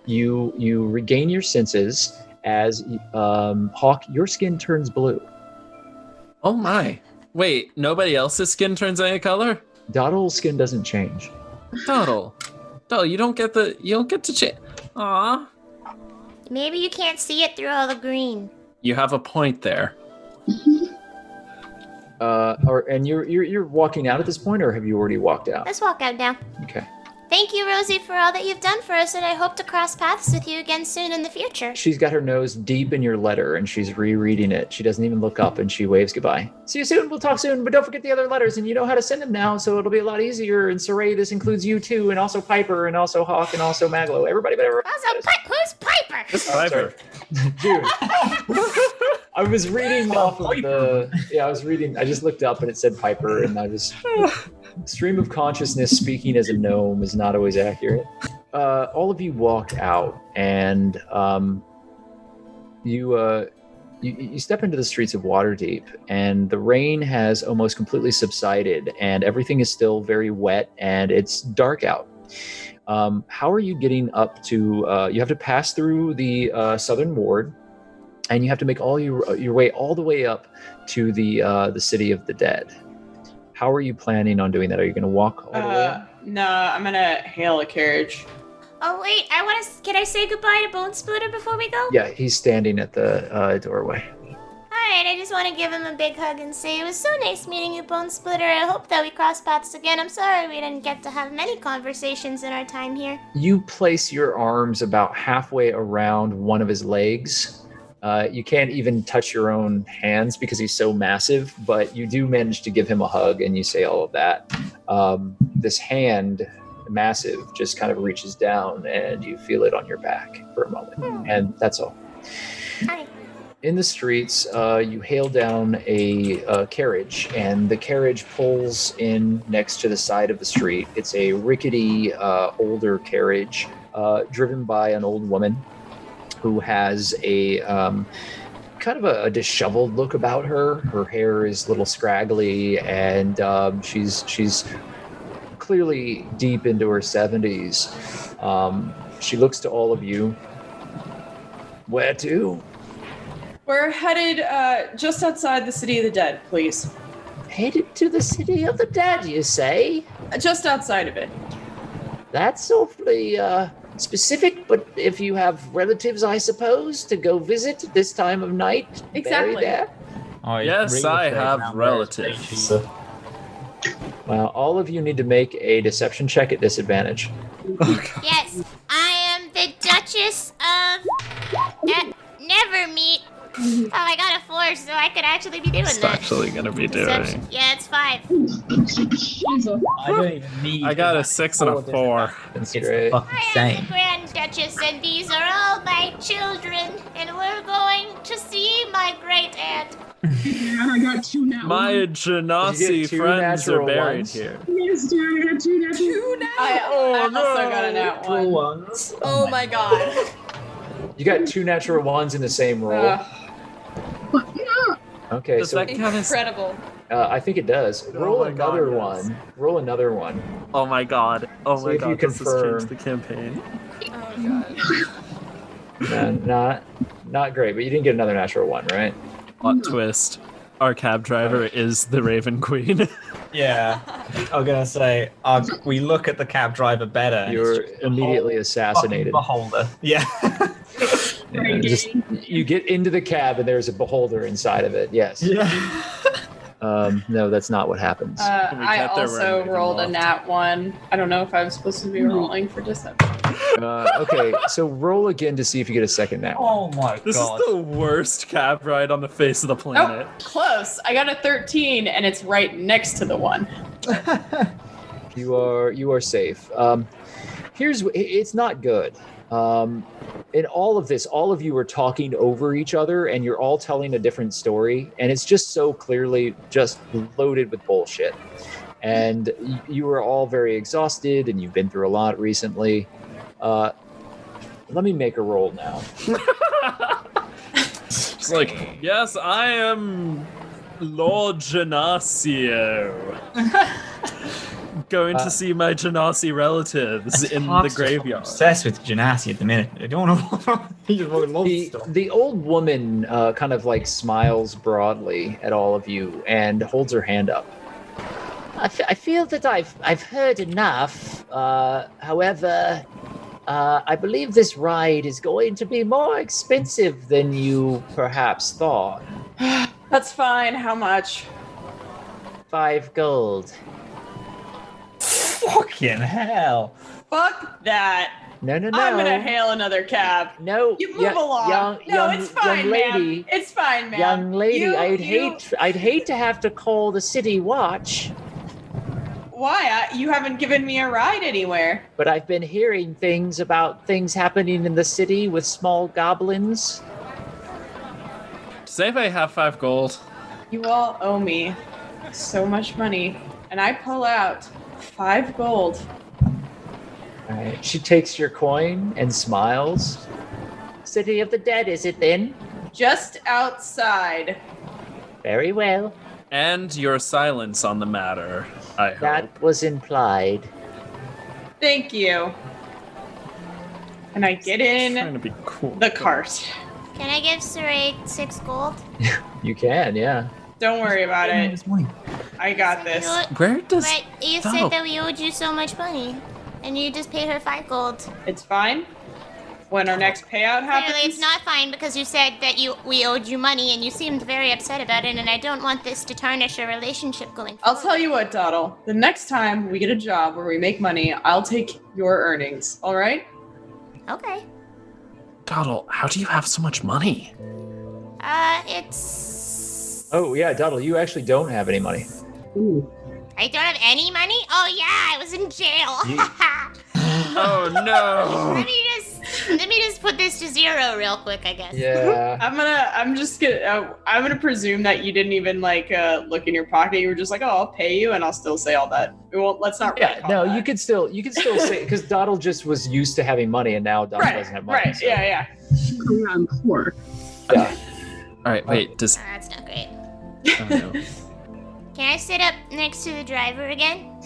you regain your senses as Hawk, your skin turns blue. Oh my! Wait, nobody else's skin turns any color? Dottle's skin doesn't change. Dottle, you don't get to change. Aw. Maybe you can't see it through all the green. You have a point there. And you're walking out at this point, or have you already walked out? Let's walk out now. Okay. Thank you, Rosee, for all that you've done for us, and I hope to cross paths with you again soon in the future. She's got her nose deep in your letter, and she's rereading it. She doesn't even look up, and she waves goodbye. See you soon. We'll talk soon, but don't forget the other letters, and you know how to send them now, so it'll be a lot easier. And Saray, this includes you too, and also Piper, and also Hawk, and also MacLeod. Everybody, but who's Piper? Piper. Dude. I was reading off of I just looked up and it said Piper, and I was stream of consciousness speaking as a gnome is not always accurate. All of you walk out, and you step into the streets of Waterdeep, and the rain has almost completely subsided, and everything is still very wet, and it's dark out. How are you getting up to? You have to pass through the southern ward, and you have to make all your way all the way up to the city of the dead. How are you planning on doing that? Are you going to walk all the way up? No, I'm gonna hail a carriage. Oh wait, can I say goodbye to Bone Splitter before we go? Yeah, he's standing at the doorway. Alright, I just want to give him a big hug and say it was so nice meeting you, Bone Splitter. I hope that we cross paths again. I'm sorry we didn't get to have many conversations in our time here. You place your arms about halfway around one of his legs. You can't even touch your own hands because he's so massive, but you do manage to give him a hug, and you say all of that. This hand, massive, just kind of reaches down, and you feel it on your back for a moment, and that's all. Hi. In the streets, you hail down a carriage, and the carriage pulls in next to the side of the street. It's a rickety, older carriage driven by an old woman who has a kind of a disheveled look about her. Her hair is a little scraggly, and she's clearly deep into her 70s. She looks to all of you. Where to? We're headed just outside the City of the Dead, please. Headed to the City of the Dead, you say? Just outside of it. That's awfully specific, but if you have relatives, I suppose, to go visit at this time of night, Exactly. buried there? Yes, I have relatives. Well, all of you need to make a deception check at disadvantage. Yes, I am the Duchess of Nevermeet. Oh, I got a 4, so I could actually be doing It's that. actually gonna be Deception. doing. Yeah, it's 5. I don't even need. I got a 6 and a 4. That's It's great. fucking I am the insane. Grand Duchess, and these are all my children, and we're going to see my great aunt. Yeah, I got 2 now. My Did Genasi you get 2 friends are natural buried ones? here. Yes, Dad, I got 2 now. I also got a nat Cool 1. ones. Oh my god. You got 2 natural ones in the same roll. Okay, Does so that count as? Incredible. I think it does. Oh Roll my God, another yes. one. Roll another one. Oh my god! Oh See my if you god! This has confirm. changed the campaign. Oh god. Not great, but you didn't get another natural one, right? Plot twist: our cab driver is the Raven Queen. Yeah, I was gonna say, we look at the cab driver better. and You're it's just a immediately whole assassinated. fucking beholder. Yeah. Yeah, you get into the cab and there's a beholder inside of it. Yes. Yeah. No, that's not what happens. I get there, we're also moving rolled a left. nat 1. I don't know if I was supposed to be rolling for deception. Okay, so roll again to see if you get a second nat one. Oh my This god. is the worst cab ride on the face of the planet. Oh, close. I got a 13, and it's right next to the 1. You are safe. It's not good. In all of this, all of you are talking over each other and you're all telling a different story, and it's just so clearly just loaded with bullshit. And you are all very exhausted and you've been through a lot recently. Let me make a roll now. It's like, yes, I am Lord Genasio. Going to see my Genasi relatives in the graveyard. Obsessed with Genasi at the minute. I don't know. He just fucking loves stuff. The old woman kind of like smiles broadly at all of you and holds her hand up. I feel that I've heard enough. However, I believe this ride is going to be more expensive than you perhaps thought. That's fine. How much? 5 gold. Fucking hell. Fuck that. No. I'm gonna hail another cab. No, You move along. It's fine, young lady, ma'am. It's fine, ma'am. Young lady, You- I'd hate to have to call the city watch, Why? You haven't given me a ride anywhere. but I've been hearing things about things happening in the city with small goblins. Say if I have 5 gold. You all owe me so much money, and I pull out 5 gold. All right. She takes your coin and smiles. City of the Dead, is it then? Just outside. Very well. And your silence on the matter, I hope. That was implied. Thank you. And I get Trying in to be cool. the cart. Can I give Saray 6 gold? You can, yeah. Don't worry about it. This morning. I got this. Where does... But you Oh. said that we owed you so much money, and you just paid her 5 gold. It's fine. When our next payout happens. Clearly, it's not fine because you said that we owed you money, and you seemed very upset about it, and I don't want this to tarnish our relationship going forward. I'll tell you what, Doddle. The next time we get a job where we make money, I'll take your earnings. All right? Okay. Doddle, how do you have so much money? It's... Oh, yeah, Doddle, you actually don't have any money. I don't have any money? Oh, yeah, I was in jail. Oh no! Let me just put this to 0 real quick, I guess. Yeah. I'm gonna presume that you didn't even look in your pocket. You were just like, oh, I'll pay you, and I'll still say all that. We won't. Let's not. Yeah, recall no, that. you could still say, because Doddle just was used to having money, and now Doddle Right. doesn't have money. Right. so- Yeah. I'm poor. Yeah. Alright, wait, does... Oh, that's not great. Oh, no. Can I sit up next to the driver again?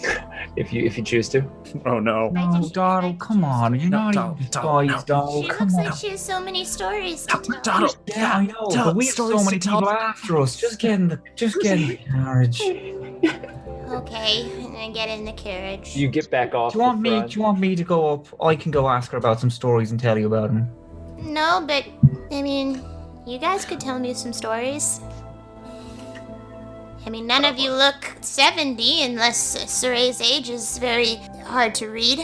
if you choose to. Oh no. No, Donald, come on. You're not even disguised, Donald. She Come looks on. like she has so many stories to tell. Donald. Yeah, I know, but we have so many people after us. Just get in the carriage. Okay, and then get in the carriage. You get back off. Do you want the me? front. Do you want me to go up? I can go ask her about some stories and tell you about them. No, but I mean, you guys could tell me some stories. I mean, none of you look 70 unless Suray's age is very hard to read.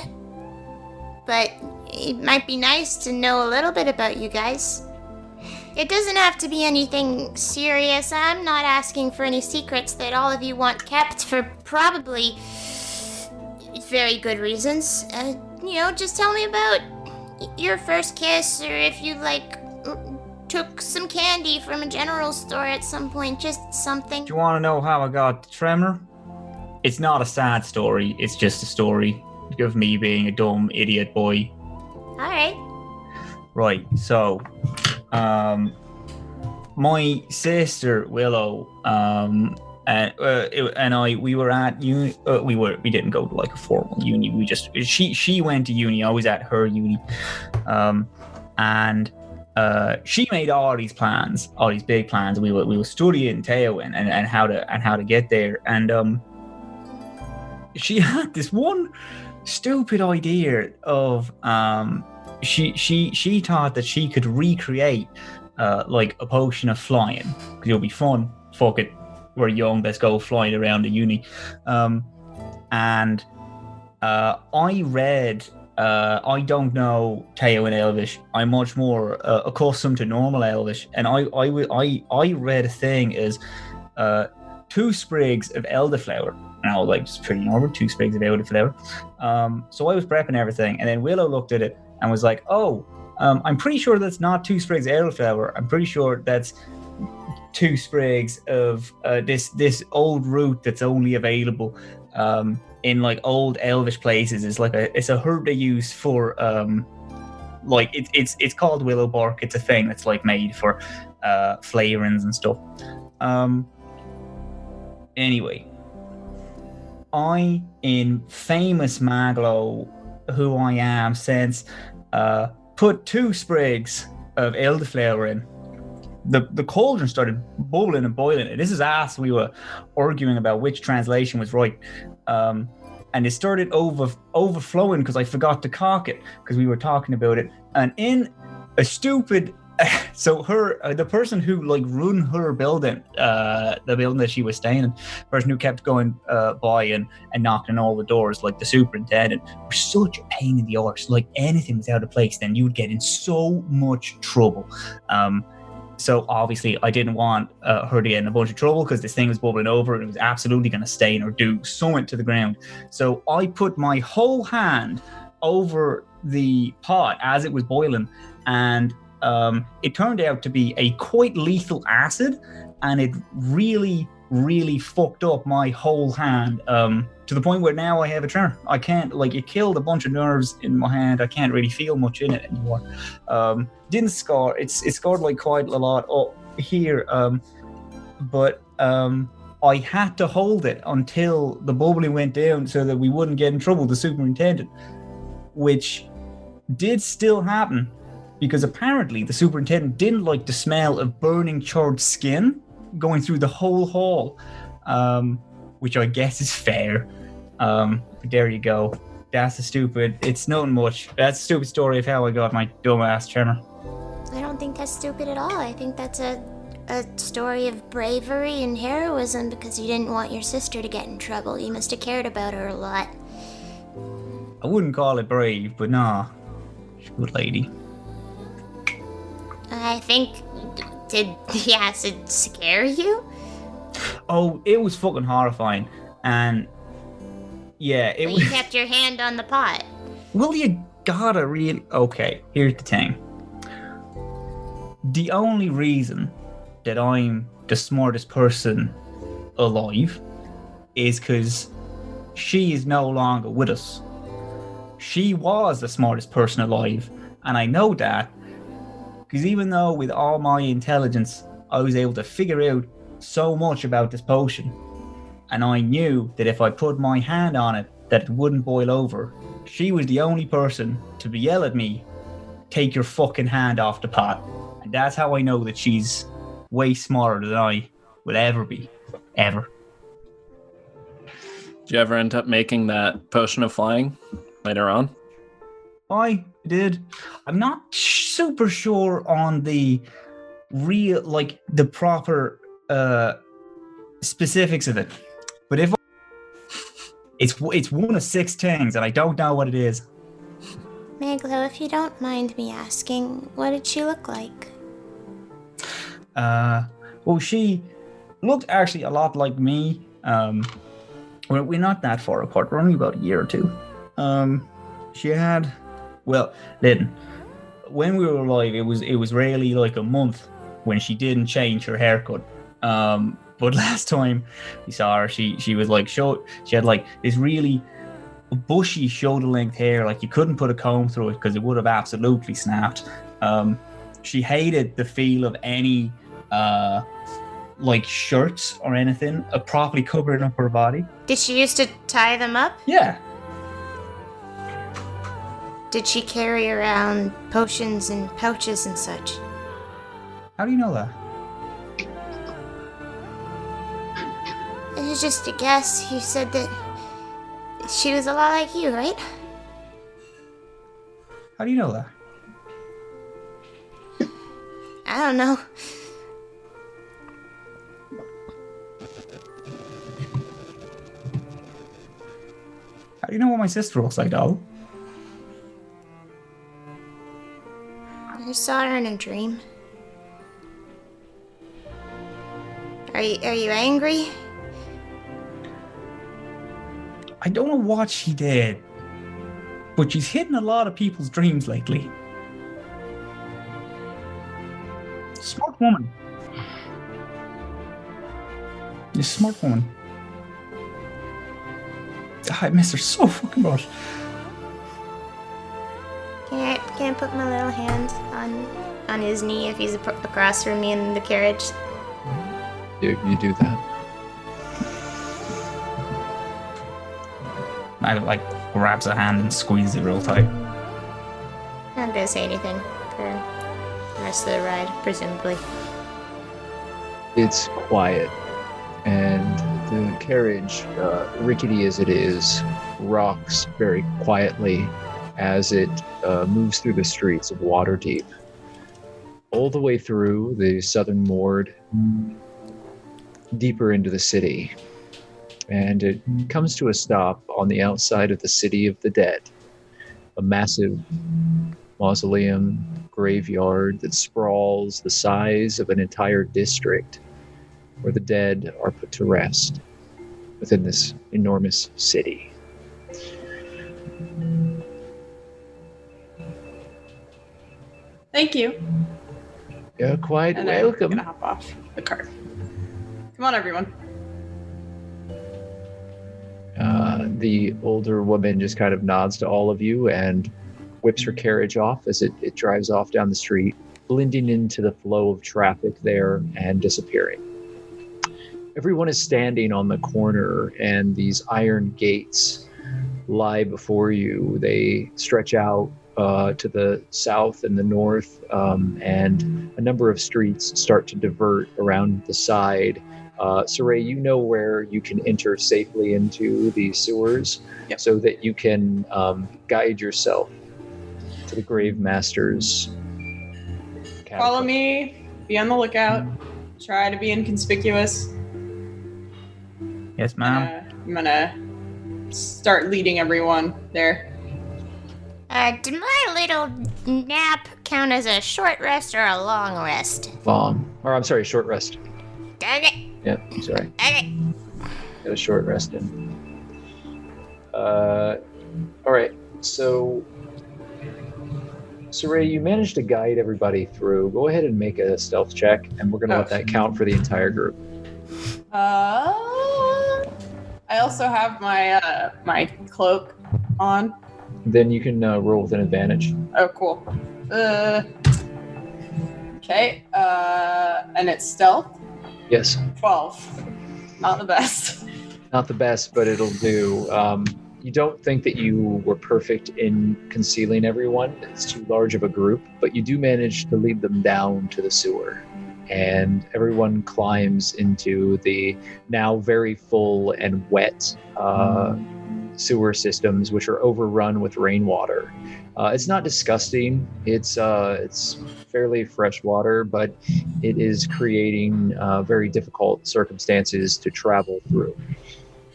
But it might be nice to know a little bit about you guys. It doesn't have to be anything serious. I'm not asking for any secrets that all of you want kept for probably very good reasons. Just tell me about your first kiss, or if you, took some candy from a general store at some point, just something. Do you want to know how I got the tremor? It's not a sad story. It's just a story of me being a dumb idiot boy. Alright. Right, so, my sister Willow, and I, we were at uni. We didn't go to a formal uni. We just she went to uni. I was at her uni, and she made all these plans, all these big plans. We were studying Teo and how to get there, and she had this one stupid idea of she thought that she could recreate a potion of flying, because it'll be fun. Fuck it, we're young, let's go flying around the uni. And I read, I don't know Teo in Elvish. I'm much more accustomed to normal Elvish, and I read a thing as 2 sprigs of elderflower. Now, it's pretty normal, 2 sprigs of elderflower. So I was prepping everything, and then Willow looked at it and was like, "Oh, I'm pretty sure that's not 2 sprigs of elderflower. I'm pretty sure that's 2 sprigs of this old root that's only available in old Elvish places. It's a herb they use for it's called willow bark. It's a thing that's made for flavorings and stuff. Anyway, I, in famous MacLeod, who I am since, put 2 sprigs of elderflower in. The cauldron started bubbling and boiling. And this is as we were arguing about which translation was right. And it started overflowing because I forgot to cork it because we were talking about it. And in a stupid... So the person who run her building, the building that she was staying in, the person who kept going by and knocking on all the doors, the superintendent, was such a pain in the arse. Anything was out of place, then you would get in so much trouble. So obviously I didn't want her to get in a bunch of trouble because this thing was bubbling over and it was absolutely going to stain or do something to the ground. So I put my whole hand over the pot as it was boiling, and it turned out to be a quite lethal acid, and it really, really fucked up my whole hand to the point where now I have a tremor. I can't, it killed a bunch of nerves in my hand. I can't really feel much in it anymore. Didn't scar. It scarred quite a lot up here, but I had to hold it until the bubbling went down so that we wouldn't get in trouble with the superintendent, which did still happen. Because apparently the superintendent didn't like the smell of burning charred skin going through the whole hall, which I guess is fair. But there you go. It's nothing much. That's a stupid story of how I got my dumbass tremor. I don't think that's stupid at all. I think that's a story of bravery and heroism because you didn't want your sister to get in trouble. You must have cared about her a lot. I wouldn't call it brave, but nah. She's a good lady. I think... Did the acid scare you? Oh, it was fucking horrifying. And... yeah, But you kept your hand on the pot. Well, you gotta really... Okay, here's the thing. The only reason that I'm the smartest person alive is because she is no longer with us. She was the smartest person alive, and I know that because even though with all my intelligence I was able to figure out so much about this potion, and I knew that if I put my hand on it that it wouldn't boil over. She was the only person to be yell at me, take your fucking hand off the pot. And that's how I know that she's way smarter than I will ever be. Ever. Did you ever end up making that potion of flying later on? I did. I'm not super sure on the real, like, the proper specifics of it. But if it's one of 6 things, and I don't know what it is. MacLeod, if you don't mind me asking, what did she look like? Well, she looked actually a lot like me. We're not that far apart. We're only about a year or two. She had, well, then when we were alive, it was really like a month when she didn't change her haircut. But last time we saw her, she was like she had like this really bushy shoulder length hair, like you couldn't put a comb through it because it would have absolutely snapped. She hated the feel of any like shirts or anything properly covering up her body. Did she used to tie them up? Yeah. Did she carry around potions and pouches and such? How do you know that? It was just a guess. You said that she was a lot like you, right? How do you know that? I don't know. How do you know what my sister looks like, doll? I saw her in a dream. Are you angry? I don't know what she did, but she's hidden a lot of people's dreams lately. Smart woman. You're a smart woman. I miss her so fucking much. Can I put my little hand on his knee if he's across from me in the carriage? You do that. I like grabs her hand and squeezes it real tight. I'm not gonna say anything for the rest of the ride, presumably. It's quiet, and the carriage, rickety as it is, rocks very quietly as it moves through the streets of Waterdeep. All the way through the southern ward, deeper into the city. And it comes to a stop on the outside of the City of the Dead, a massive mausoleum graveyard that sprawls the size of an entire district where the dead are put to rest within this enormous city. Thank you. You're quite And welcome. I'm gonna hop off the cart. Come on, everyone. The older woman just kind of nods to all of you and whips her carriage off as it drives off down the street, blending into the flow of traffic there and disappearing. Everyone is standing on the corner, and these iron gates lie before you. They stretch out to the south and the north, and a number of streets start to divert around the side. Saray, you know where you can enter safely into the sewers. Yep. So that you can guide yourself to the Grave Master's catacomb. Follow me. Be on the lookout. Try to be inconspicuous. Yes, ma'am. I'm gonna start leading everyone there. Did my little nap count as a short rest or a long rest? Short rest. Okay. Yep, I'm sorry. Okay. Got a short rest in. All right, so Saray, you managed to guide everybody through. Go ahead and make a stealth check, and we're gonna let that count for the entire group. I also have my my cloak on. Then you can roll with an advantage. Oh, cool. Okay. And it's stealth. Yes. 12. Not the best. Not the best, but it'll do. You don't think that you were perfect in concealing everyone. It's too large of a group, but you do manage to lead them down to the sewer. And everyone climbs into the now very full and wet sewer systems, which are overrun with rainwater. It's not disgusting. It's fairly fresh water, but it is creating very difficult circumstances to travel through.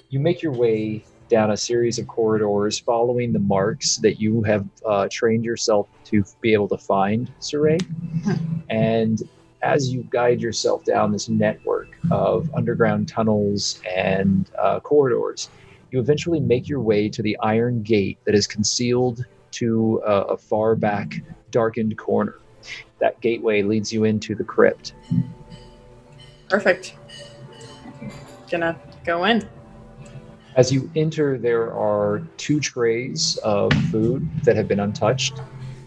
You make your way down a series of corridors following the marks that you have trained yourself to be able to find, Saray. And as you guide yourself down this network of underground tunnels and corridors, you eventually make your way to the iron gate that is concealed to a far back, darkened corner. That gateway leads you into the crypt. Perfect. Gonna go in. As you enter, there are 2 trays of food that have been untouched,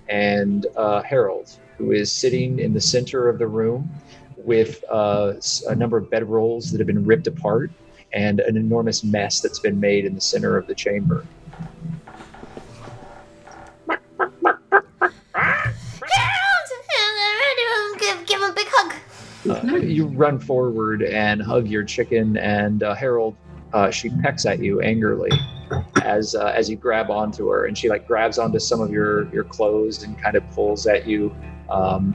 and Harold, who is sitting in the center of the room with a number of bedrolls that have been ripped apart and an enormous mess that's been made in the center of the chamber. Harold! Give him a big hug. You run forward and hug your chicken, and Harold, she pecks at you angrily as you grab onto her, and she grabs onto some of your clothes and kind of pulls at you.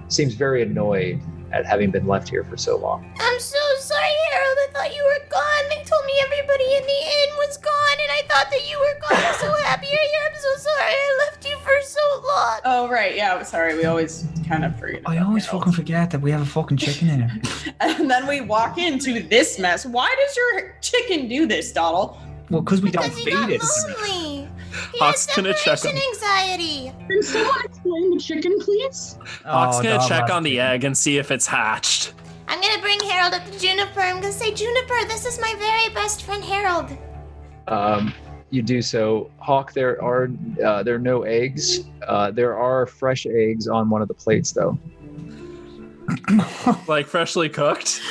Seems very annoyed at having been left here for so long. I'm so sorry, Harold. I thought you were gone. They told me everybody in the inn was gone, and I thought that you were gone. I'm so happy you're here. I'm so sorry I left you for so long. Oh, right. Yeah, sorry. We always kind of forget. I always fucking forget that we have a fucking chicken in here. And then we walk into this mess. Why does your chicken do this, Dottle? Well, because we don't Because feed he it. got lonely. He Hawk's has gonna check separation him. anxiety. Can someone explain the chicken, please? Hawk's gonna dog, check my on the egg and see if it's hatched. I'm gonna bring Harold up to Juniper. I'm gonna say, Juniper, this is my very best friend, Harold. You do so. Hawk, there are no eggs. There are fresh eggs on one of the plates, though. Like freshly cooked?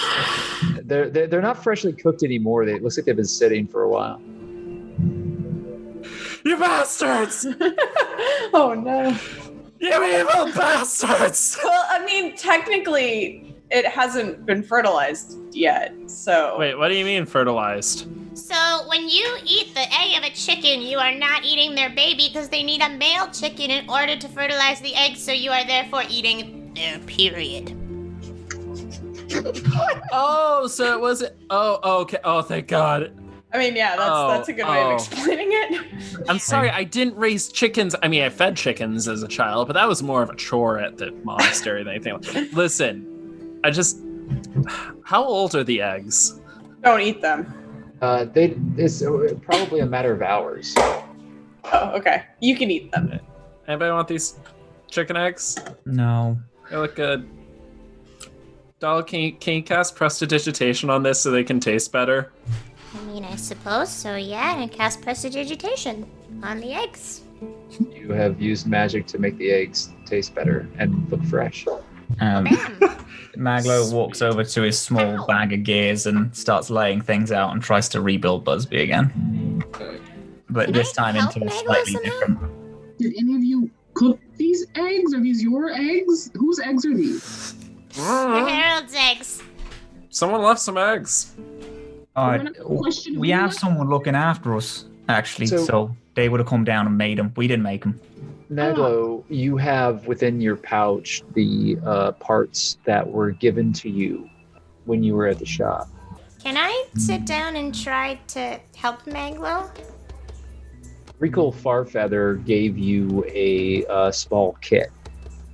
They're not freshly cooked anymore. It looks like they've been sitting for a while. You bastards! Oh, no. You evil bastards! Well, I mean, technically, it hasn't been fertilized yet, so... Wait, what do you mean fertilized? So, when you eat the egg of a chicken, you are not eating their baby because they need a male chicken in order to fertilize the egg, so you are therefore eating their period. Oh, so it wasn't... Oh, okay. Oh, thank God. I mean, yeah, that's a good way of explaining it. I'm sorry, I didn't raise chickens. I mean, I fed chickens as a child, but that was more of a chore at the monastery than anything else. Listen, how old are the eggs? Don't eat them. It's probably a matter of hours. Oh, okay. You can eat them. Anybody want these chicken eggs? No. They look good. Doll, can you cast prestidigitation on this so they can taste better? I mean, I suppose so, yeah, and cast prestidigitation on the eggs. You have used magic to make the eggs taste better and look fresh. MacLeod walks over to his small bag of gears and starts laying things out and tries to rebuild Busby again. But this time into a slightly different... Did any of you cook these eggs? Are these your eggs? Whose eggs are these? They're Harold's eggs. Someone left some eggs. We have someone looking after us, actually, so they would have come down and made them. We didn't make them. Maglo, you have within your pouch the parts that were given to you when you were at the shop. Can I sit down and try to help Maglo? Rico Farfeather gave you a small kit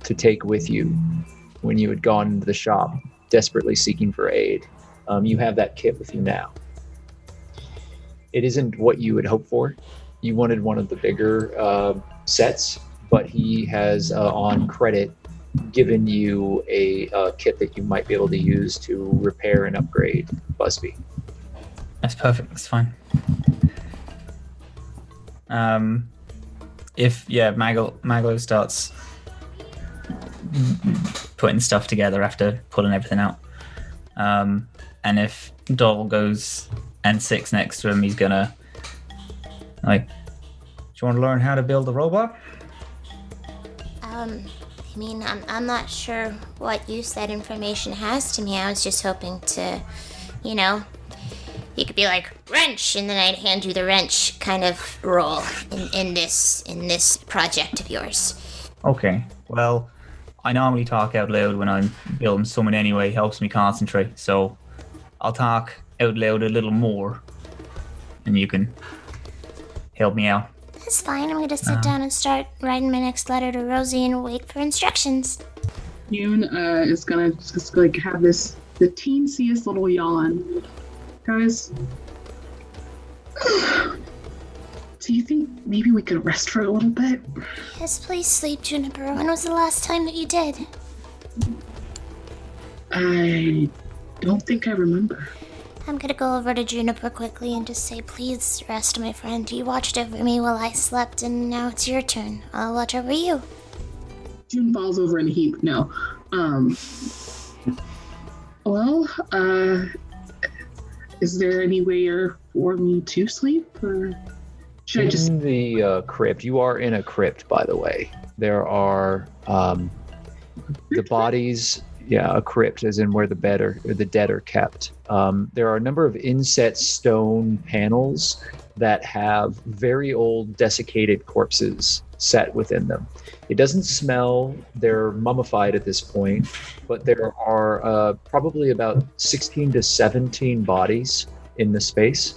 to take with you when you had gone into the shop, desperately seeking for aid. You have that kit with you now. It isn't what you had hoped for. You wanted one of the bigger sets, but he has, on credit, given you a kit that you might be able to use to repair and upgrade Busby. That's perfect. That's fine. Maglo starts putting stuff together after pulling everything out. And if Doll goes and sits next to him, he's gonna you want to learn how to build a robot? I mean, I'm not sure what use that information has to me. I was just hoping to, you know, you could be like, wrench, and then I'd hand you the wrench kind of role in this project of yours. Okay. Well, I normally talk out loud when I'm building something anyway. Helps me concentrate. So I'll talk out loud a little more, and you can help me out. That's fine. I'm gonna sit down and start writing my next letter to Rosee and wait for instructions. Yoon is gonna just like have the teensiest little yawn. Guys, do you think maybe we could rest for a little bit? Yes, please sleep, Juniper. When was the last time that you did? I don't think I remember. I'm gonna go over to Juniper quickly and just say, please rest, my friend. You watched over me while I slept, and now it's your turn. I'll watch over you. June falls over in a heap. No. Is there any way for me to sleep, or should I just... In the crypt, you are in a crypt, by the way. There are the bodies, a crypt, as in where the dead are kept. There are a number of inset stone panels that have very old desiccated corpses set within them. It doesn't smell. They're mummified at this point, but there are probably about 16 to 17 bodies in the space.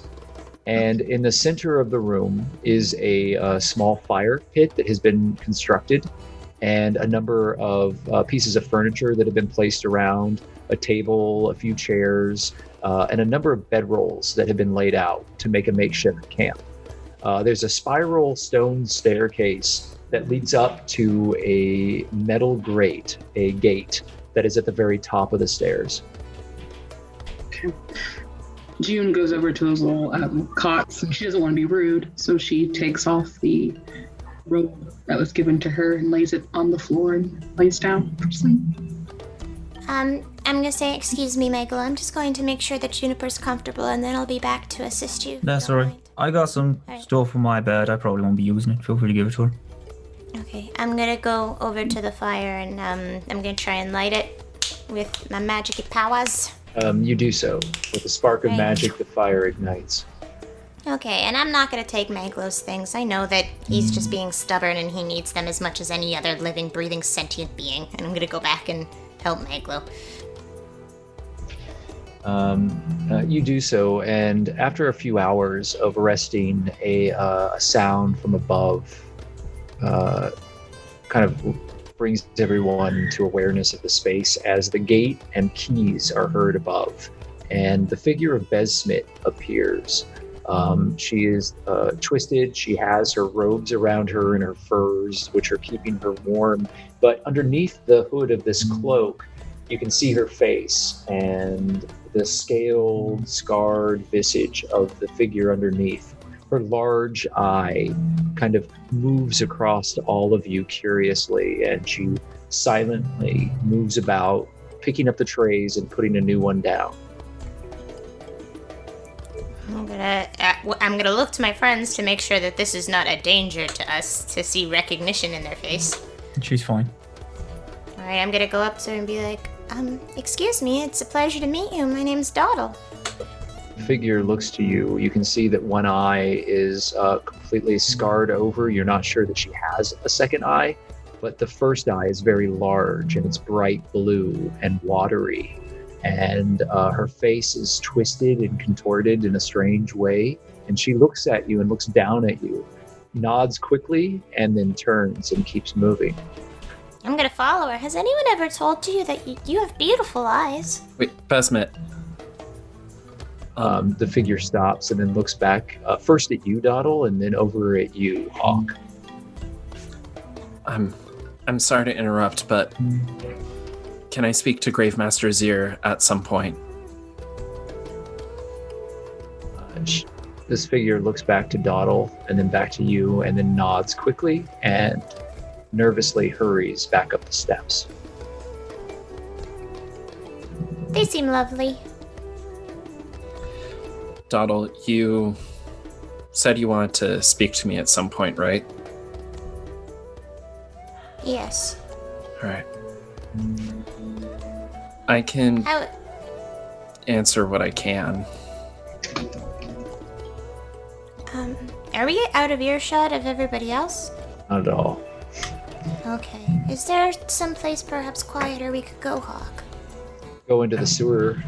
And in the center of the room is a small fire pit that has been constructed, and a number of pieces of furniture that have been placed around, a table, a few chairs, and a number of bedrolls that have been laid out to make a makeshift camp. There's a spiral stone staircase that leads up to a metal grate, a gate that is at the very top of the stairs. Okay. June goes over to those little cots, and she doesn't want to be rude, so she takes off the robe that was given to her and lays it on the floor and lays down for sleep. I'm gonna say, excuse me, Megala. I'm just going to make sure that Juniper's comfortable, and then I'll be back to assist you. That's alright. I got some stuff on my bed. I probably won't be using it. Feel free to give it to her. Okay, I'm gonna go over to the fire, and I'm gonna try and light it with my magic powers. You do so. With a spark of magic, the fire ignites. Okay, and I'm not gonna take Maglo's things. I know that he's just being stubborn and he needs them as much as any other living, breathing, sentient being. And I'm gonna go back and help Maglo. You do so, and after a few hours of resting, a sound from above kind of brings everyone to awareness of the space as the gate and keys are heard above, and the figure of Besmit appears. She is twisted. She has her robes around her and her furs, which are keeping her warm. But underneath the hood of this cloak, you can see her face and the scaled, scarred visage of the figure underneath. Her large eye kind of moves across to all of you curiously, and she silently moves about, picking up the trays and putting a new one down. I'm gonna look to my friends to make sure that this is not a danger to us, to see recognition in their face. She's fine. Alright, I'm gonna go up to her and be like, excuse me, it's a pleasure to meet you. My name's Dawdle. The figure looks to you. You can see that one eye is completely scarred over. You're not sure that she has a second eye, but the first eye is very large and it's bright blue and watery. And her face is twisted and contorted in a strange way. And she looks at you and looks down at you, nods quickly, and then turns and keeps moving. I'm gonna follow her. Has anyone ever told you that you have beautiful eyes? Wait, Besmit. The figure stops and then looks back, first at you, Dawdle, and then over at you, Hawk. I'm sorry to interrupt, but can I speak to Gravemaster Zir at some point? This figure looks back to Dawdle and then back to you and then nods quickly and nervously hurries back up the steps. They seem lovely. Dawdle, you said you wanted to speak to me at some point, right? Yes. All right. I can answer what I can. Are we out of earshot of everybody else? Not at all. Okay. Is there some place perhaps quieter we could go, Hawk? Go into the sewer.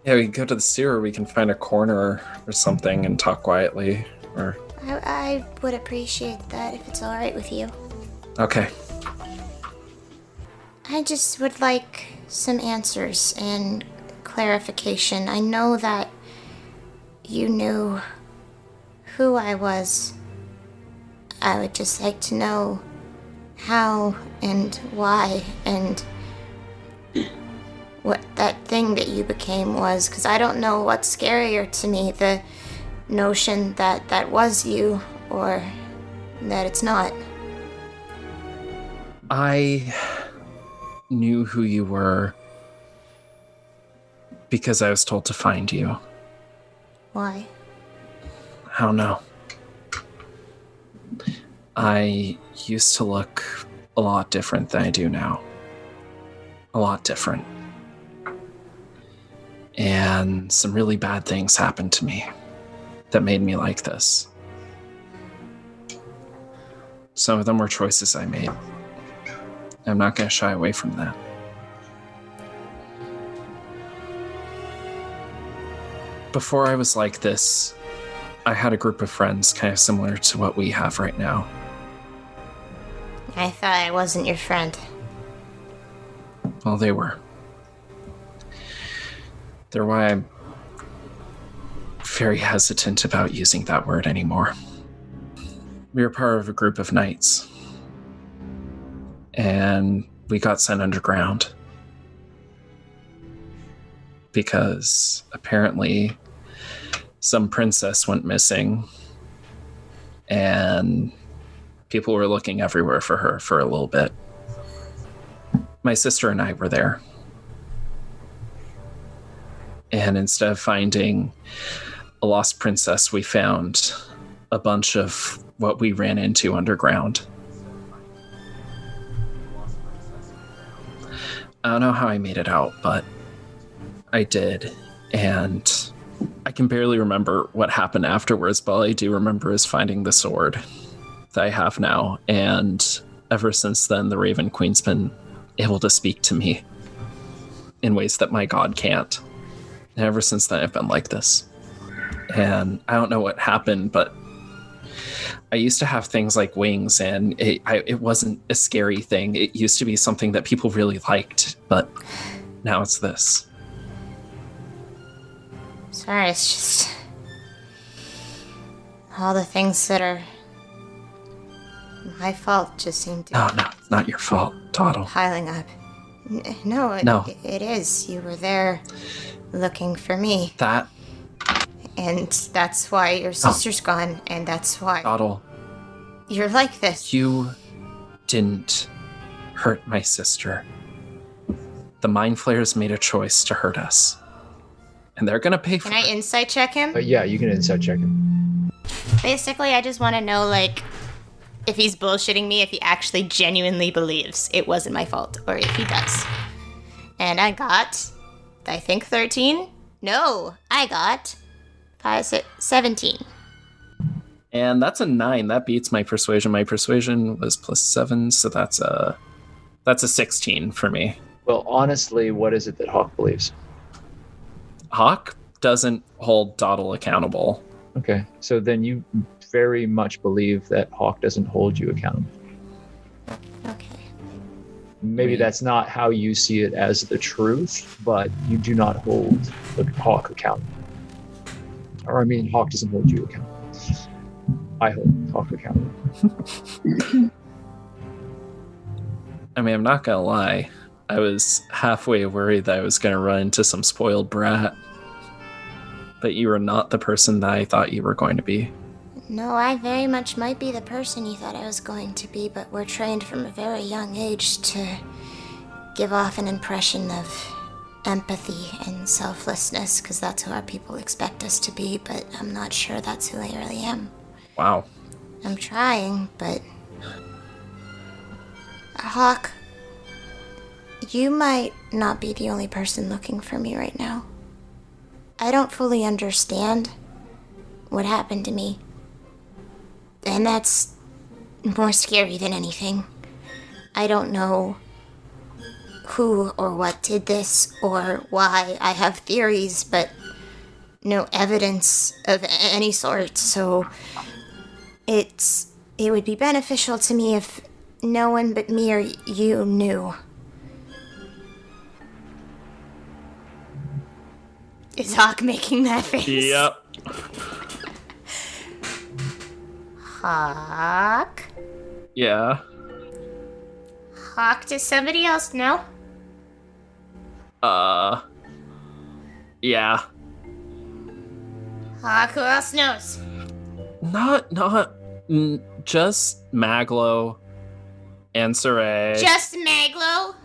Yeah, we can go to the sewer. We can find a corner or something and talk quietly. Or I would appreciate that if it's all right with you. okay. I just would like some answers and clarification. I know that you knew who I was. I would just like to know how and why and what that thing that you became was, because I don't know what's scarier to me, the notion that that was you or that it's not. I knew who you were because I was told to find you. Why? I don't know. I used to look a lot different than I do now. A lot different. And some really bad things happened to me that made me like this. Some of them were choices I made. I'm not going to shy away from that. Before I was like this, I had a group of friends kind of similar to what we have right now. I thought I wasn't your friend. Well, they were. They're why I'm very hesitant about using that word anymore. We were part of a group of knights. And we got sent underground. Because apparently some princess went missing. And people were looking everywhere for her for a little bit. My sister and I were there. And instead of finding a lost princess, we found a bunch of what we ran into underground. I don't know how I made it out, but I did. And I can barely remember what happened afterwards, but all I do remember is finding the sword that I have now. And ever since then, the Raven Queen's been able to speak to me in ways that my god can't. And ever since then, I've been like this. And I don't know what happened, but I used to have things like wings, and it wasn't a scary thing. It used to be something that people really liked, but now it's this. Sorry, it's just all the things that are my fault just seem to No, it's not your fault, Toddle. piling up. No, it is. You were there looking for me. That, And that's why your sister's gone, and that's why Toddle, you're like this. you didn't hurt my sister. The Mind Flayers made a choice to hurt us. And they're gonna pay for Can I it. insight check him? Yeah, you can insight check him. Basically, I just want to know, like, if he's bullshitting me, if he actually genuinely believes it wasn't my fault, or if he does. And I got, I think 13? No, I got 17. And that's a 9. That beats my persuasion. My persuasion was +7, so that's a 16 for me. Well, honestly, what is it that Hawk believes? Hawk doesn't hold Doddle accountable. Okay, so then you very much believe that Hawk doesn't hold you accountable. Okay. Maybe that's not how you see it as the truth, but you do not hold the Hawk accountable. Or I mean, Hawk doesn't hold you accountable. I hold Hawk accountable. I mean, I'm not gonna lie. I was halfway worried that I was gonna run into some spoiled brat. But you were not the person that I thought you were going to be. No, I very much might be the person you thought I was going to be, but we're trained from a very young age to give off an impression of empathy and selflessness, because that's who our people expect us to be, but I'm not sure that's who I really am. Wow. I'm trying, but... Hawk, you might not be the only person looking for me right now. I don't fully understand what happened to me. And that's more scary than anything. I don't know who or what did this or why. I have theories, but no evidence of any sort, so it would be beneficial to me if no one but me or you knew. Is Hawk making that face? Yep. Hawk? Yeah. Hawk, does somebody else know? Yeah. Hawk, who else knows? Just MacLeod and Saray. Just MacLeod?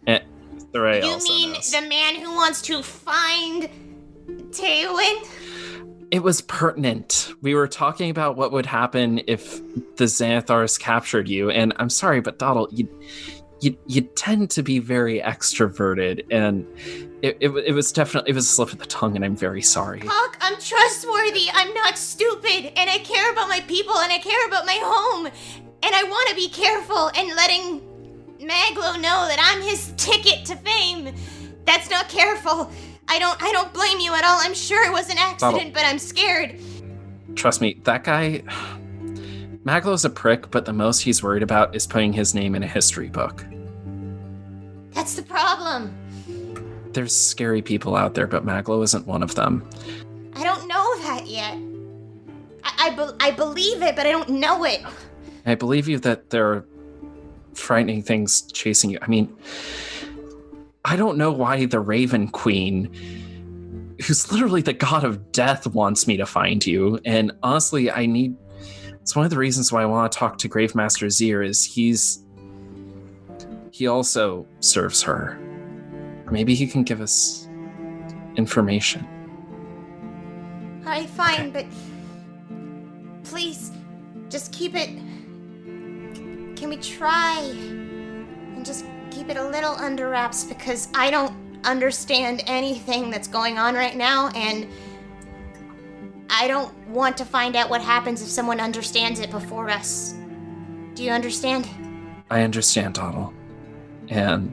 And Saray You also mean knows. the man who wants to find Tailwind? It was pertinent. We were talking about what would happen if the Xanathars captured you, and I'm sorry, but Dottle, you tend to be very extroverted, and it was definitely a slip of the tongue, and I'm very sorry. Hawk, I'm trustworthy. I'm not stupid, and I care about my people, and I care about my home, and I want to be careful and letting MacLeod know that I'm his ticket to fame. That's not careful. I don't blame you at all. I'm sure it was an accident, but I'm scared. Trust me, that guy, MacLeod's a prick, but the most he's worried about is putting his name in a history book. That's the problem. There's scary people out there, but MacLeod isn't one of them. I don't know that yet. I believe it, but I don't know it. I believe you that there are frightening things chasing you. I mean, I don't know why the Raven Queen, who's literally the god of death, wants me to find you. And honestly, it's one of the reasons why I want to talk to Gravemaster Zir is he also serves her. Maybe he can give us information. Alright, fine, but please, just keep it. Can we try and just keep it a little under wraps, because I don't understand anything that's going on right now, and I don't want to find out what happens if someone understands it before us. Do you understand? I understand, Dottle. And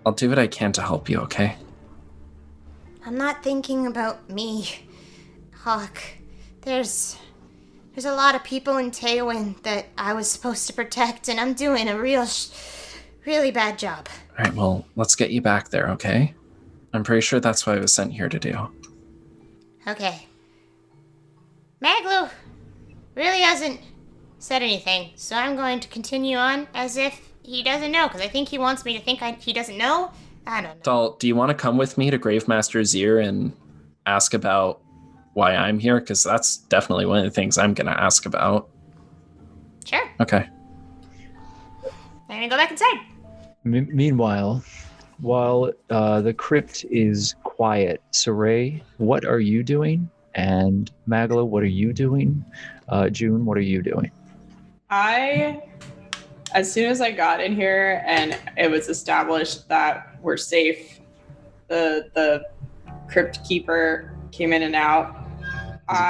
I'll do what I can to help you, okay? I'm not thinking about me, Hawk. There's a lot of people in Tailwind that I was supposed to protect, and I'm doing a really bad job. All right, well, let's get you back there, okay? I'm pretty sure that's what I was sent here to do. Okay. MacLeod really hasn't said anything, so I'm going to continue on as if he doesn't know, because I think he wants me to think he doesn't know. I don't know. Doll, do you want to come with me to Gravemaster Zir and ask about why I'm here? Because that's definitely one of the things I'm going to ask about. Sure. Okay. I'm going to go back inside. Meanwhile, while the crypt is quiet, Saray, what are you doing? And MacLeod, what are you doing? June, what are you doing? As soon as I got in here and it was established that we're safe, the crypt keeper came in and out.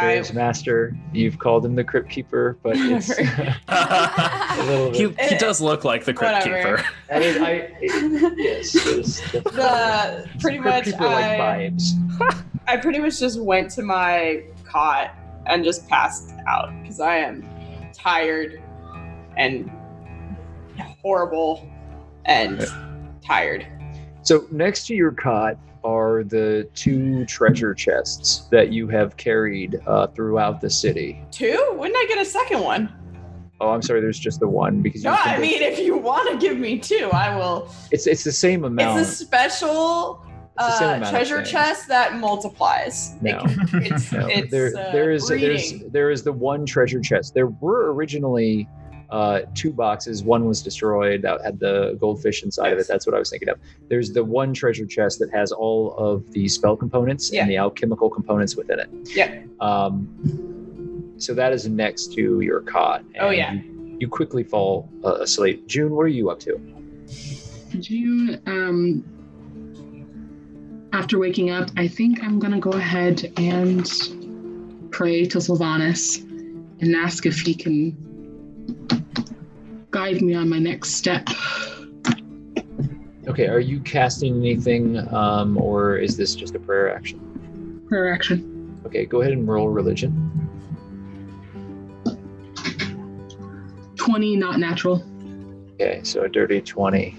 Graves Master, you've called him the Crypt Keeper, but it's a little bit. He does look like the Crypt Keeper. Yes, the pretty much Keeper-like vibes. I pretty much just went to my cot and just passed out because I am tired and horrible and tired. So next to your cot are the 2 treasure chests that you have carried throughout the city. 2? Wouldn't I get a second one? Oh, I'm sorry. There's just the one because. No, I mean, if you want to give me 2, I will. It's the same amount. It's a special treasure chest that multiplies. No, it's there is the one treasure chest. There were originally 2 boxes. One was destroyed that had the goldfish inside of it. That's what I was thinking of. There's the one treasure chest that has all of the spell components and the alchemical components within it. Yeah. So that is next to your cot. And you quickly fall asleep. June, what are you up to? June, after waking up, I think I'm going to go ahead and pray to Sylvanas and ask if he can guide me on my next step. Okay, are you casting anything, or is this just a prayer action? Prayer action. Okay, go ahead and roll religion. 20, not natural. Okay, so a dirty 20.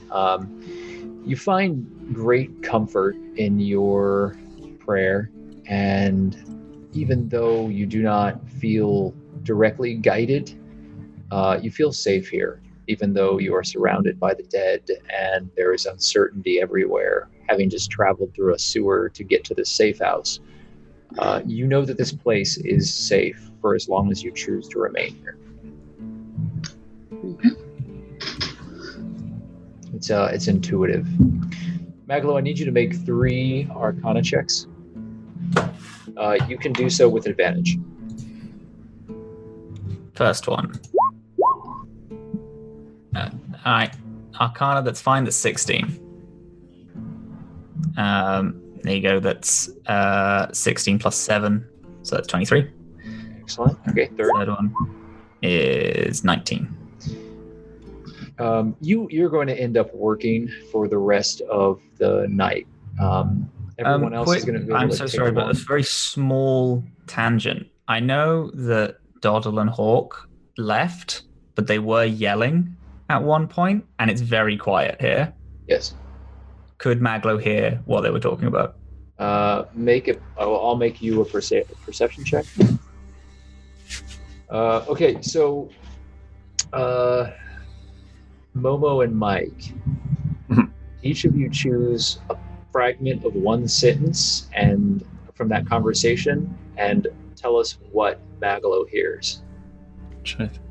You find great comfort in your prayer, and even though you do not feel directly guided, you feel safe here, even though you are surrounded by the dead and there is uncertainty everywhere, having just traveled through a sewer to get to this safe house. You know that this place is safe for as long as you choose to remain here. It's intuitive. MacLeod, I need you to make 3 Arcana checks. You can do so with advantage. First one. Alright. Arcana, that's fine. That's 16. There you go. That's 16 plus 7. So that's 23. Excellent. Okay, third one is 19. You're going to end up working for the rest of the night. Everyone else is going to be able I'm to so take sorry, along. but a very small tangent. I know that Doddle and Hawk left, but they were yelling at one point, and it's very quiet here. Yes. Could MacLeod hear what they were talking about? I'll make you a perception check. Okay, so Momo and Mike, each of you choose a fragment of one sentence and from that conversation and tell us what MacLeod hears.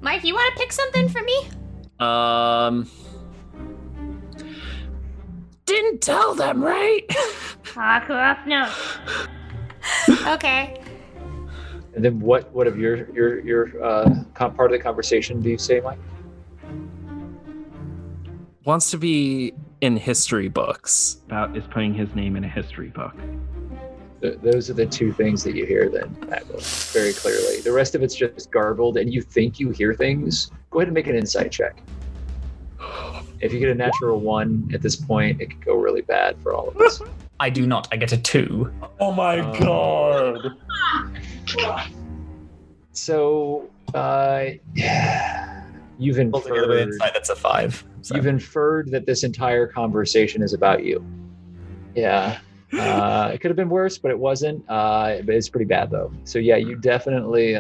Mike, you want to pick something for me? Didn't tell them, right? No. Okay. And then what of your part of the conversation do you say, Mike? Wants to be in history books. About is putting his name in a history book. Those are the 2 things that you hear then, MacLeod, very clearly. The rest of it's just garbled, and you think you hear things. Go ahead and make an insight check. If you get a natural 1 at this point, it could go really bad for all of us. I do not. I get a 2. Oh my god. So, you've Altogether with inferred, insight, that's a 5. So. you've inferred that this entire conversation is about you. Yeah. It could have been worse, but it wasn't. But it's pretty bad though. So yeah, you definitely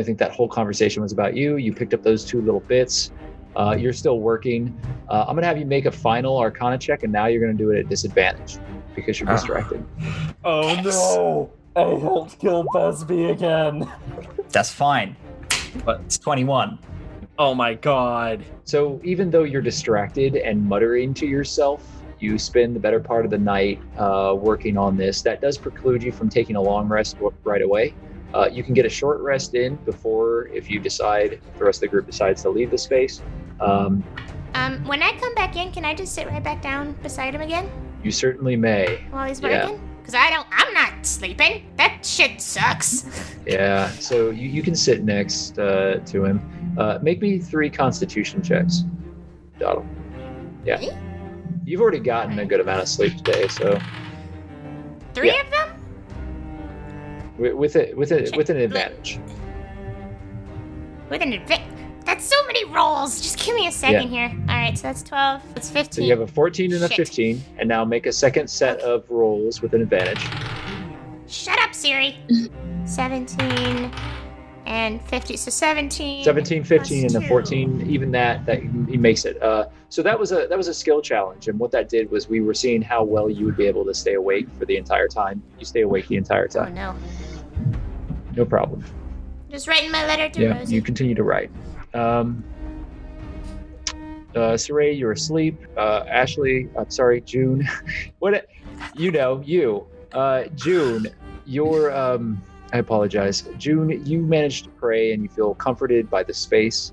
think that whole conversation was about you. You picked up those 2 little bits. You're still working. I'm gonna have you make a final Arcana check, and now you're gonna do it at disadvantage because you're distracted. Oh no! I helped kill Busby again. That's fine. But it's 21. Oh my god. So even though you're distracted and muttering to yourself, you spend the better part of the night working on this. That does preclude you from taking a long rest right away. You can get a short rest in before, if the rest of the group decides to leave the space. When I come back in, can I just sit right back down beside him again? You certainly may. While he's working? Because I'm not sleeping. That shit sucks. Yeah, so you can sit next to him. Make me 3 Constitution checks, Doddle. Yeah. Me? You've already gotten a good amount of sleep today, so 3 of them? with an advantage. With an advantage? That's so many rolls. Just give me a second here. All right, so that's 12. That's 15. So you have a 14 and a 15, and now make a second set of rolls with an advantage. Shut up, Siri. 17 and 50. So 17. 17, 15, and plus a 14. Even that he makes it. So that was a skill challenge, and what that did was we were seeing how well you would be able to stay awake for the entire time. You stay awake the entire time. Oh no. No problem. Just writing my letter to Yeah, Rosee. you continue to write. Saray, you're asleep. Ashley, I'm sorry, June. June, you're, I apologize. June, you managed to pray and you feel comforted by the space.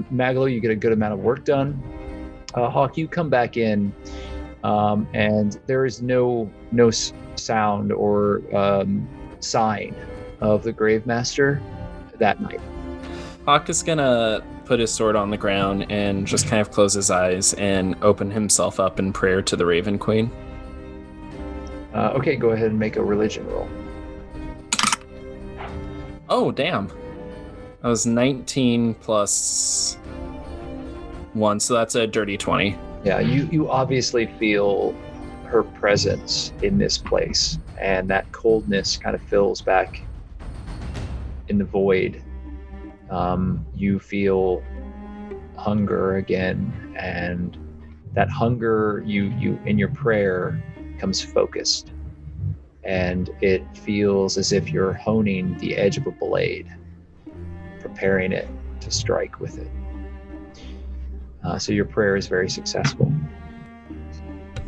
MacLeod, you get a good amount of work done. Hawk, you come back in, and there is no sound or sign of the Grave Master that night. Hawk is gonna put his sword on the ground and just kind of close his eyes and open himself up in prayer to the Raven Queen. Okay, go ahead and make a religion roll. Oh, damn. That was 19 plus 1, so that's a dirty 20. Yeah, you obviously feel her presence in this place, and that coldness kind of fills back in the void. You feel hunger again, and that hunger you in your prayer becomes focused, and it feels as if you're honing the edge of a blade, preparing it to strike with it. So your prayer is very successful.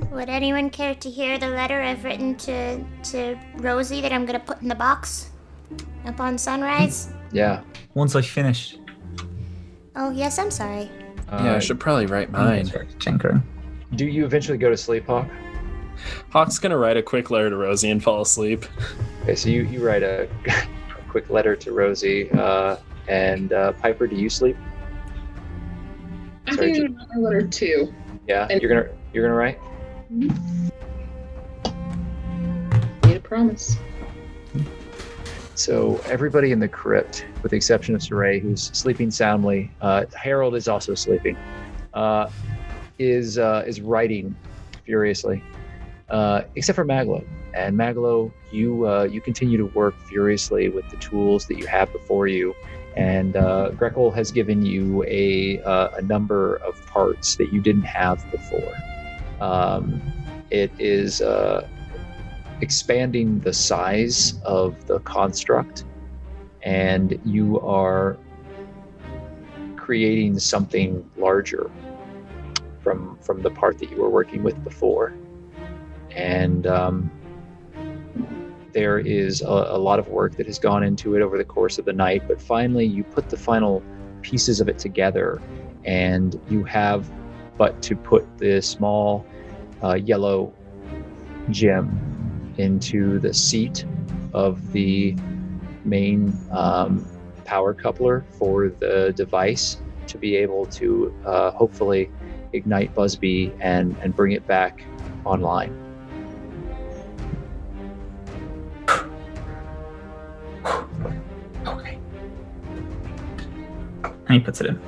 Would anyone care to hear the letter I've written to Rosee that I'm gonna put in the box upon sunrise? Yeah. Once I finished. Oh, yes, I'm sorry. Yeah, I should probably write mine. Do you eventually go to sleep, Hawk? Hawk's gonna write a quick letter to Rosee and fall asleep. Okay, so you write a quick letter to Rosee, and Piper, do you sleep? I think I'm gonna write a letter too. Yeah, And- you're gonna write? Made a promise. So everybody in the crypt, with the exception of Saray, who's sleeping soundly, Harold is also sleeping, is writing furiously, except for MacLeod. And MacLeod, you continue to work furiously with the tools that you have before you. And Grekel has given you a number of parts that you didn't have before. It is expanding the size of the construct, and you are creating something larger from the part that you were working with before. And there is a lot of work that has gone into it over the course of the night, but finally you put the final pieces of it together, and you have but to put the small yellow gem into the seat of the main power coupler for the device to be able to hopefully ignite Busby and bring it back online. Okay. And he puts it in.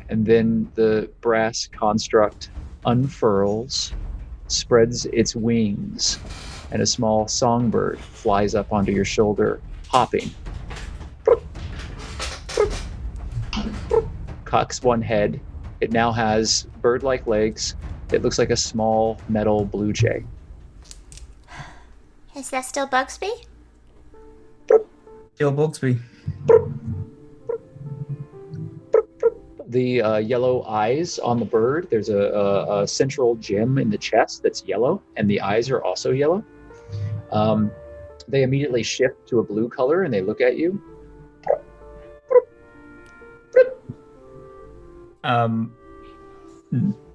And then the brass construct unfurls, spreads its wings, and a small songbird flies up onto your shoulder, hopping. Cocks one head. It now has bird-like legs. It looks like a small metal blue jay. Is that still Bugsby? Kill Bugsby. The yellow eyes on the bird, there's a central gem in the chest that's yellow, and the eyes are also yellow. They immediately shift to a blue color and they look at you.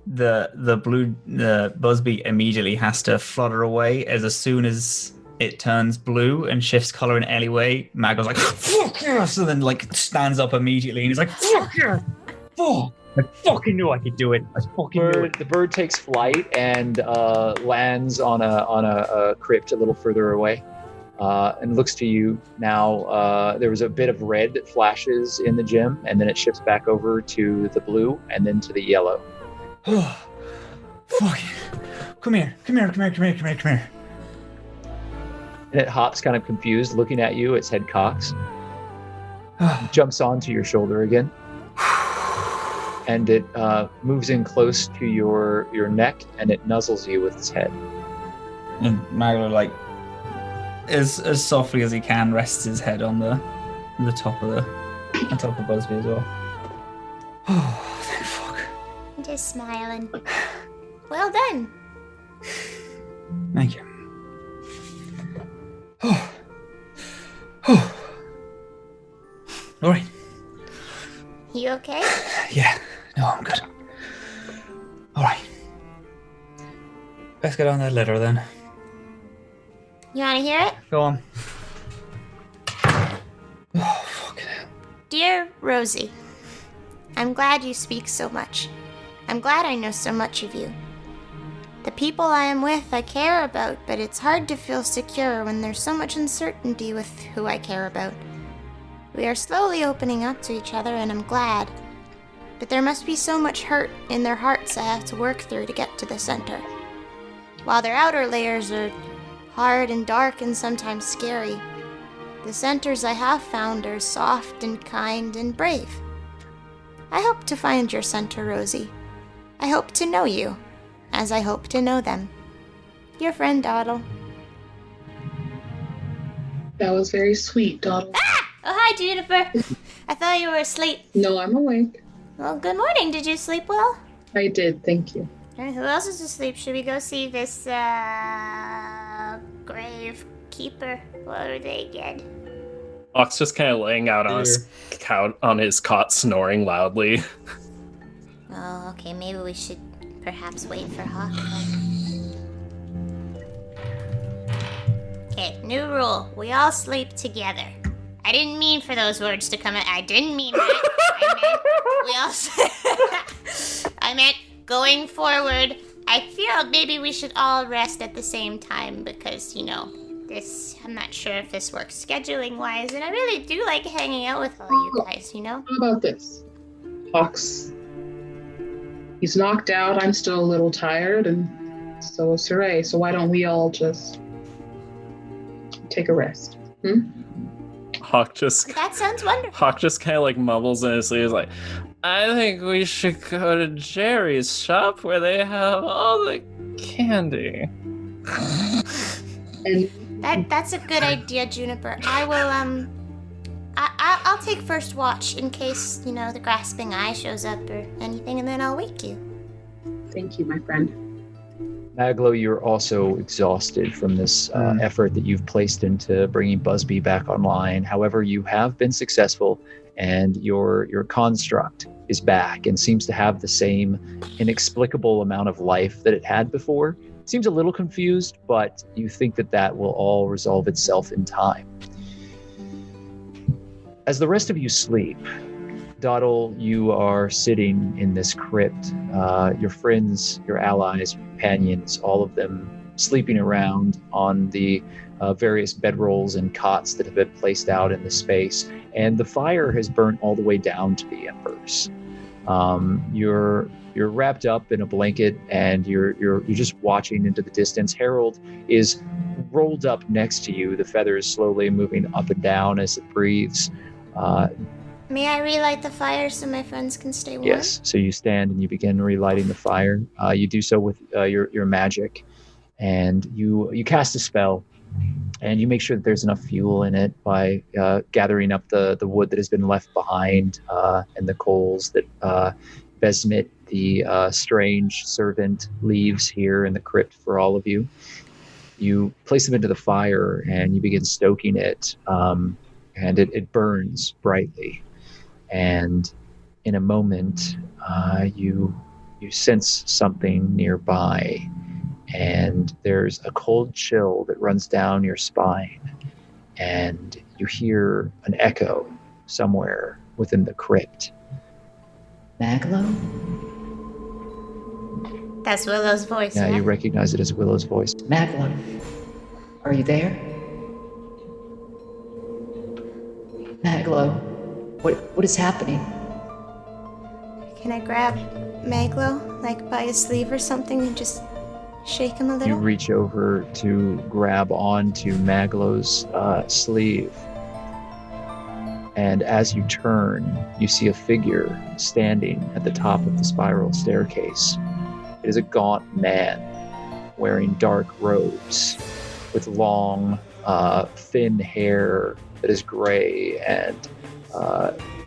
The Busby immediately has to flutter away as soon as it turns blue and shifts color in any way. Mag was like, fuck yes, and then like stands up immediately and he's like, fuck yes, fuck. I fucking knew I could do it. I fucking knew it. The bird takes flight and lands on a crypt a little further away, and looks to you now. There was a bit of red that flashes in the gem, and then it shifts back over to the blue, and then to the yellow. Oh, fuck! Come here! And it hops, kind of confused, looking at you. Its head cocks, jumps onto your shoulder again, and it moves in close to your neck, and it nuzzles you with its head. And MacLeod, like, as softly as he can, rests his head on the top of Busby as well. Oh, thank fuck. I'm just smiling. Well done. Thank you. Oh. Oh. All right. You okay? Yeah. No, I'm good. All right. Let's get on that letter then. You want to hear it? Go on. Oh, fucking hell. Dear Rosee, I'm glad you speak so much. I'm glad I know so much of you. The people I am with I care about, but it's hard to feel secure when there's so much uncertainty with who I care about. We are slowly opening up to each other, and I'm glad. But there must be so much hurt in their hearts I have to work through to get to the center. While their outer layers are hard and dark and sometimes scary, the centers I have found are soft and kind and brave. I hope to find your center, Rosee. I hope to know you, as I hope to know them. Your friend, Dawdle. That was very sweet, Dawdle. Ah! Oh, hi, Juniper. I thought you were asleep. No, I'm awake. Well, good morning. Did you sleep well? I did, thank you. Who else is asleep? Should we go see this, grave keeper? What are they again? Hawk's just kind of laying out on his cot, snoring loudly. Oh, okay. Maybe we should perhaps wait for Hawk. Okay, new rule. We all sleep together. I didn't mean for those words to come out. I didn't mean that. I meant going forward. I feel maybe we should all rest at the same time because, this, I'm not sure if this works scheduling-wise, and I really do like hanging out with all you guys, How about this? Hawks, he's knocked out, I'm still a little tired, and so is Saray, so why don't we all just take a rest? That sounds wonderful. Hawk just kind of like mumbles in his sleeve, he's like, I think we should go to Jerry's shop where they have all the candy. And that's a good idea, Juniper. I will I'll take first watch in case, the grasping eye shows up or anything, and then I'll wake you. Thank you, my friend. MacLeod, you're also exhausted from this effort that you've placed into bringing Busby back online. However, you have been successful, and your construct is back and seems to have the same inexplicable amount of life that it had before. It seems a little confused, but you think that will all resolve itself in time. As the rest of you sleep, Dawdle, you are sitting in this crypt. Your friends, your allies, your companions, all of them sleeping around on the various bedrolls and cots that have been placed out in the space. And the fire has burnt all the way down to the embers. You're wrapped up in a blanket, and you're just watching into the distance. Harold is rolled up next to you, the feathers slowly moving up and down as it breathes. May I relight the fire so my friends can stay warm? Yes. So you stand and you begin relighting the fire. You do so with your magic, and you cast a spell, and you make sure that there's enough fuel in it by gathering up the wood that has been left behind and the coals that Besmit, the strange servant, leaves here in the crypt for all of you. You place them into the fire and you begin stoking it, and it burns brightly. And in a moment, you sense something nearby, and there's a cold chill that runs down your spine, and you hear an echo somewhere within the crypt. MacLeod? That's Willow's voice. Yeah, you recognize it as Willow's voice. MacLeod, are you there? MacLeod, what is happening? Can I grab MacLeod, like by his sleeve or something, and just shake him a little? You reach over to grab onto MacLeod's sleeve, And as you turn, you see a figure standing at the top of the spiral staircase. It is a gaunt man wearing dark robes with long, thin hair that is gray, and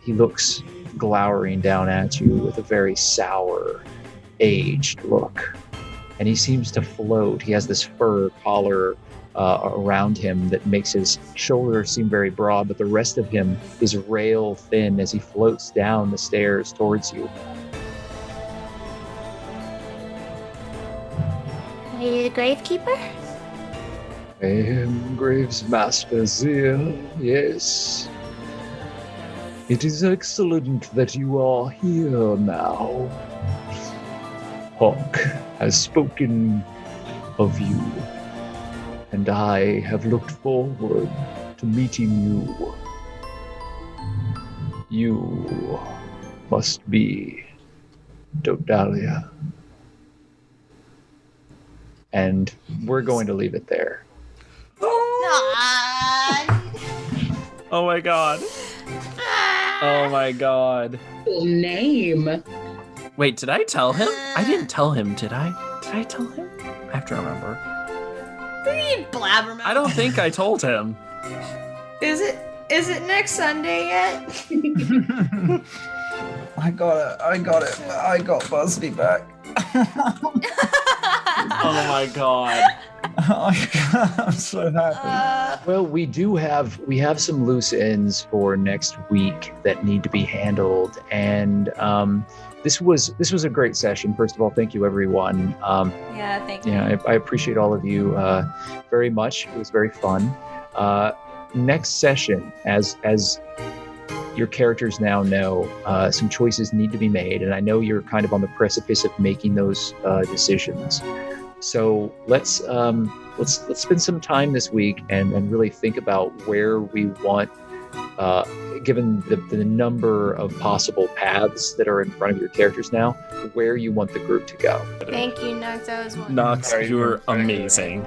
he looks glowering down at you with a very sour, aged look. And he seems to float. He has this fur collar around him that makes his shoulders seem very broad, but the rest of him is rail thin as he floats down the stairs towards you. Are you the gravekeeper? I am Graves Master Zir, yes. It is excellent that you are here now. Hawk has spoken of you, and I have looked forward to meeting you. You must be Dodalia. And we're going to leave it there. Oh my god. Oh my god. Full name. Wait, did I tell him? I didn't tell him, did I? Did I tell him? I have to remember. You blabbermouth. I don't think I told him. Is it next Sunday yet? I got it. I got Busby back. Oh my god. I'm so happy. Well, we have some loose ends for next week that need to be handled, and this was a great session. First of all, thank you everyone. Yeah, thank you. Yeah, I appreciate all of you very much. It was very fun. Next session, as your characters now know, some choices need to be made, and I know you're kind of on the precipice of making those decisions. So let's spend some time this week and really think about where we want, given the number of possible paths that are in front of your characters now, where you want the group to go. Thank you, Nox. That was wonderful. Nox, you were amazing.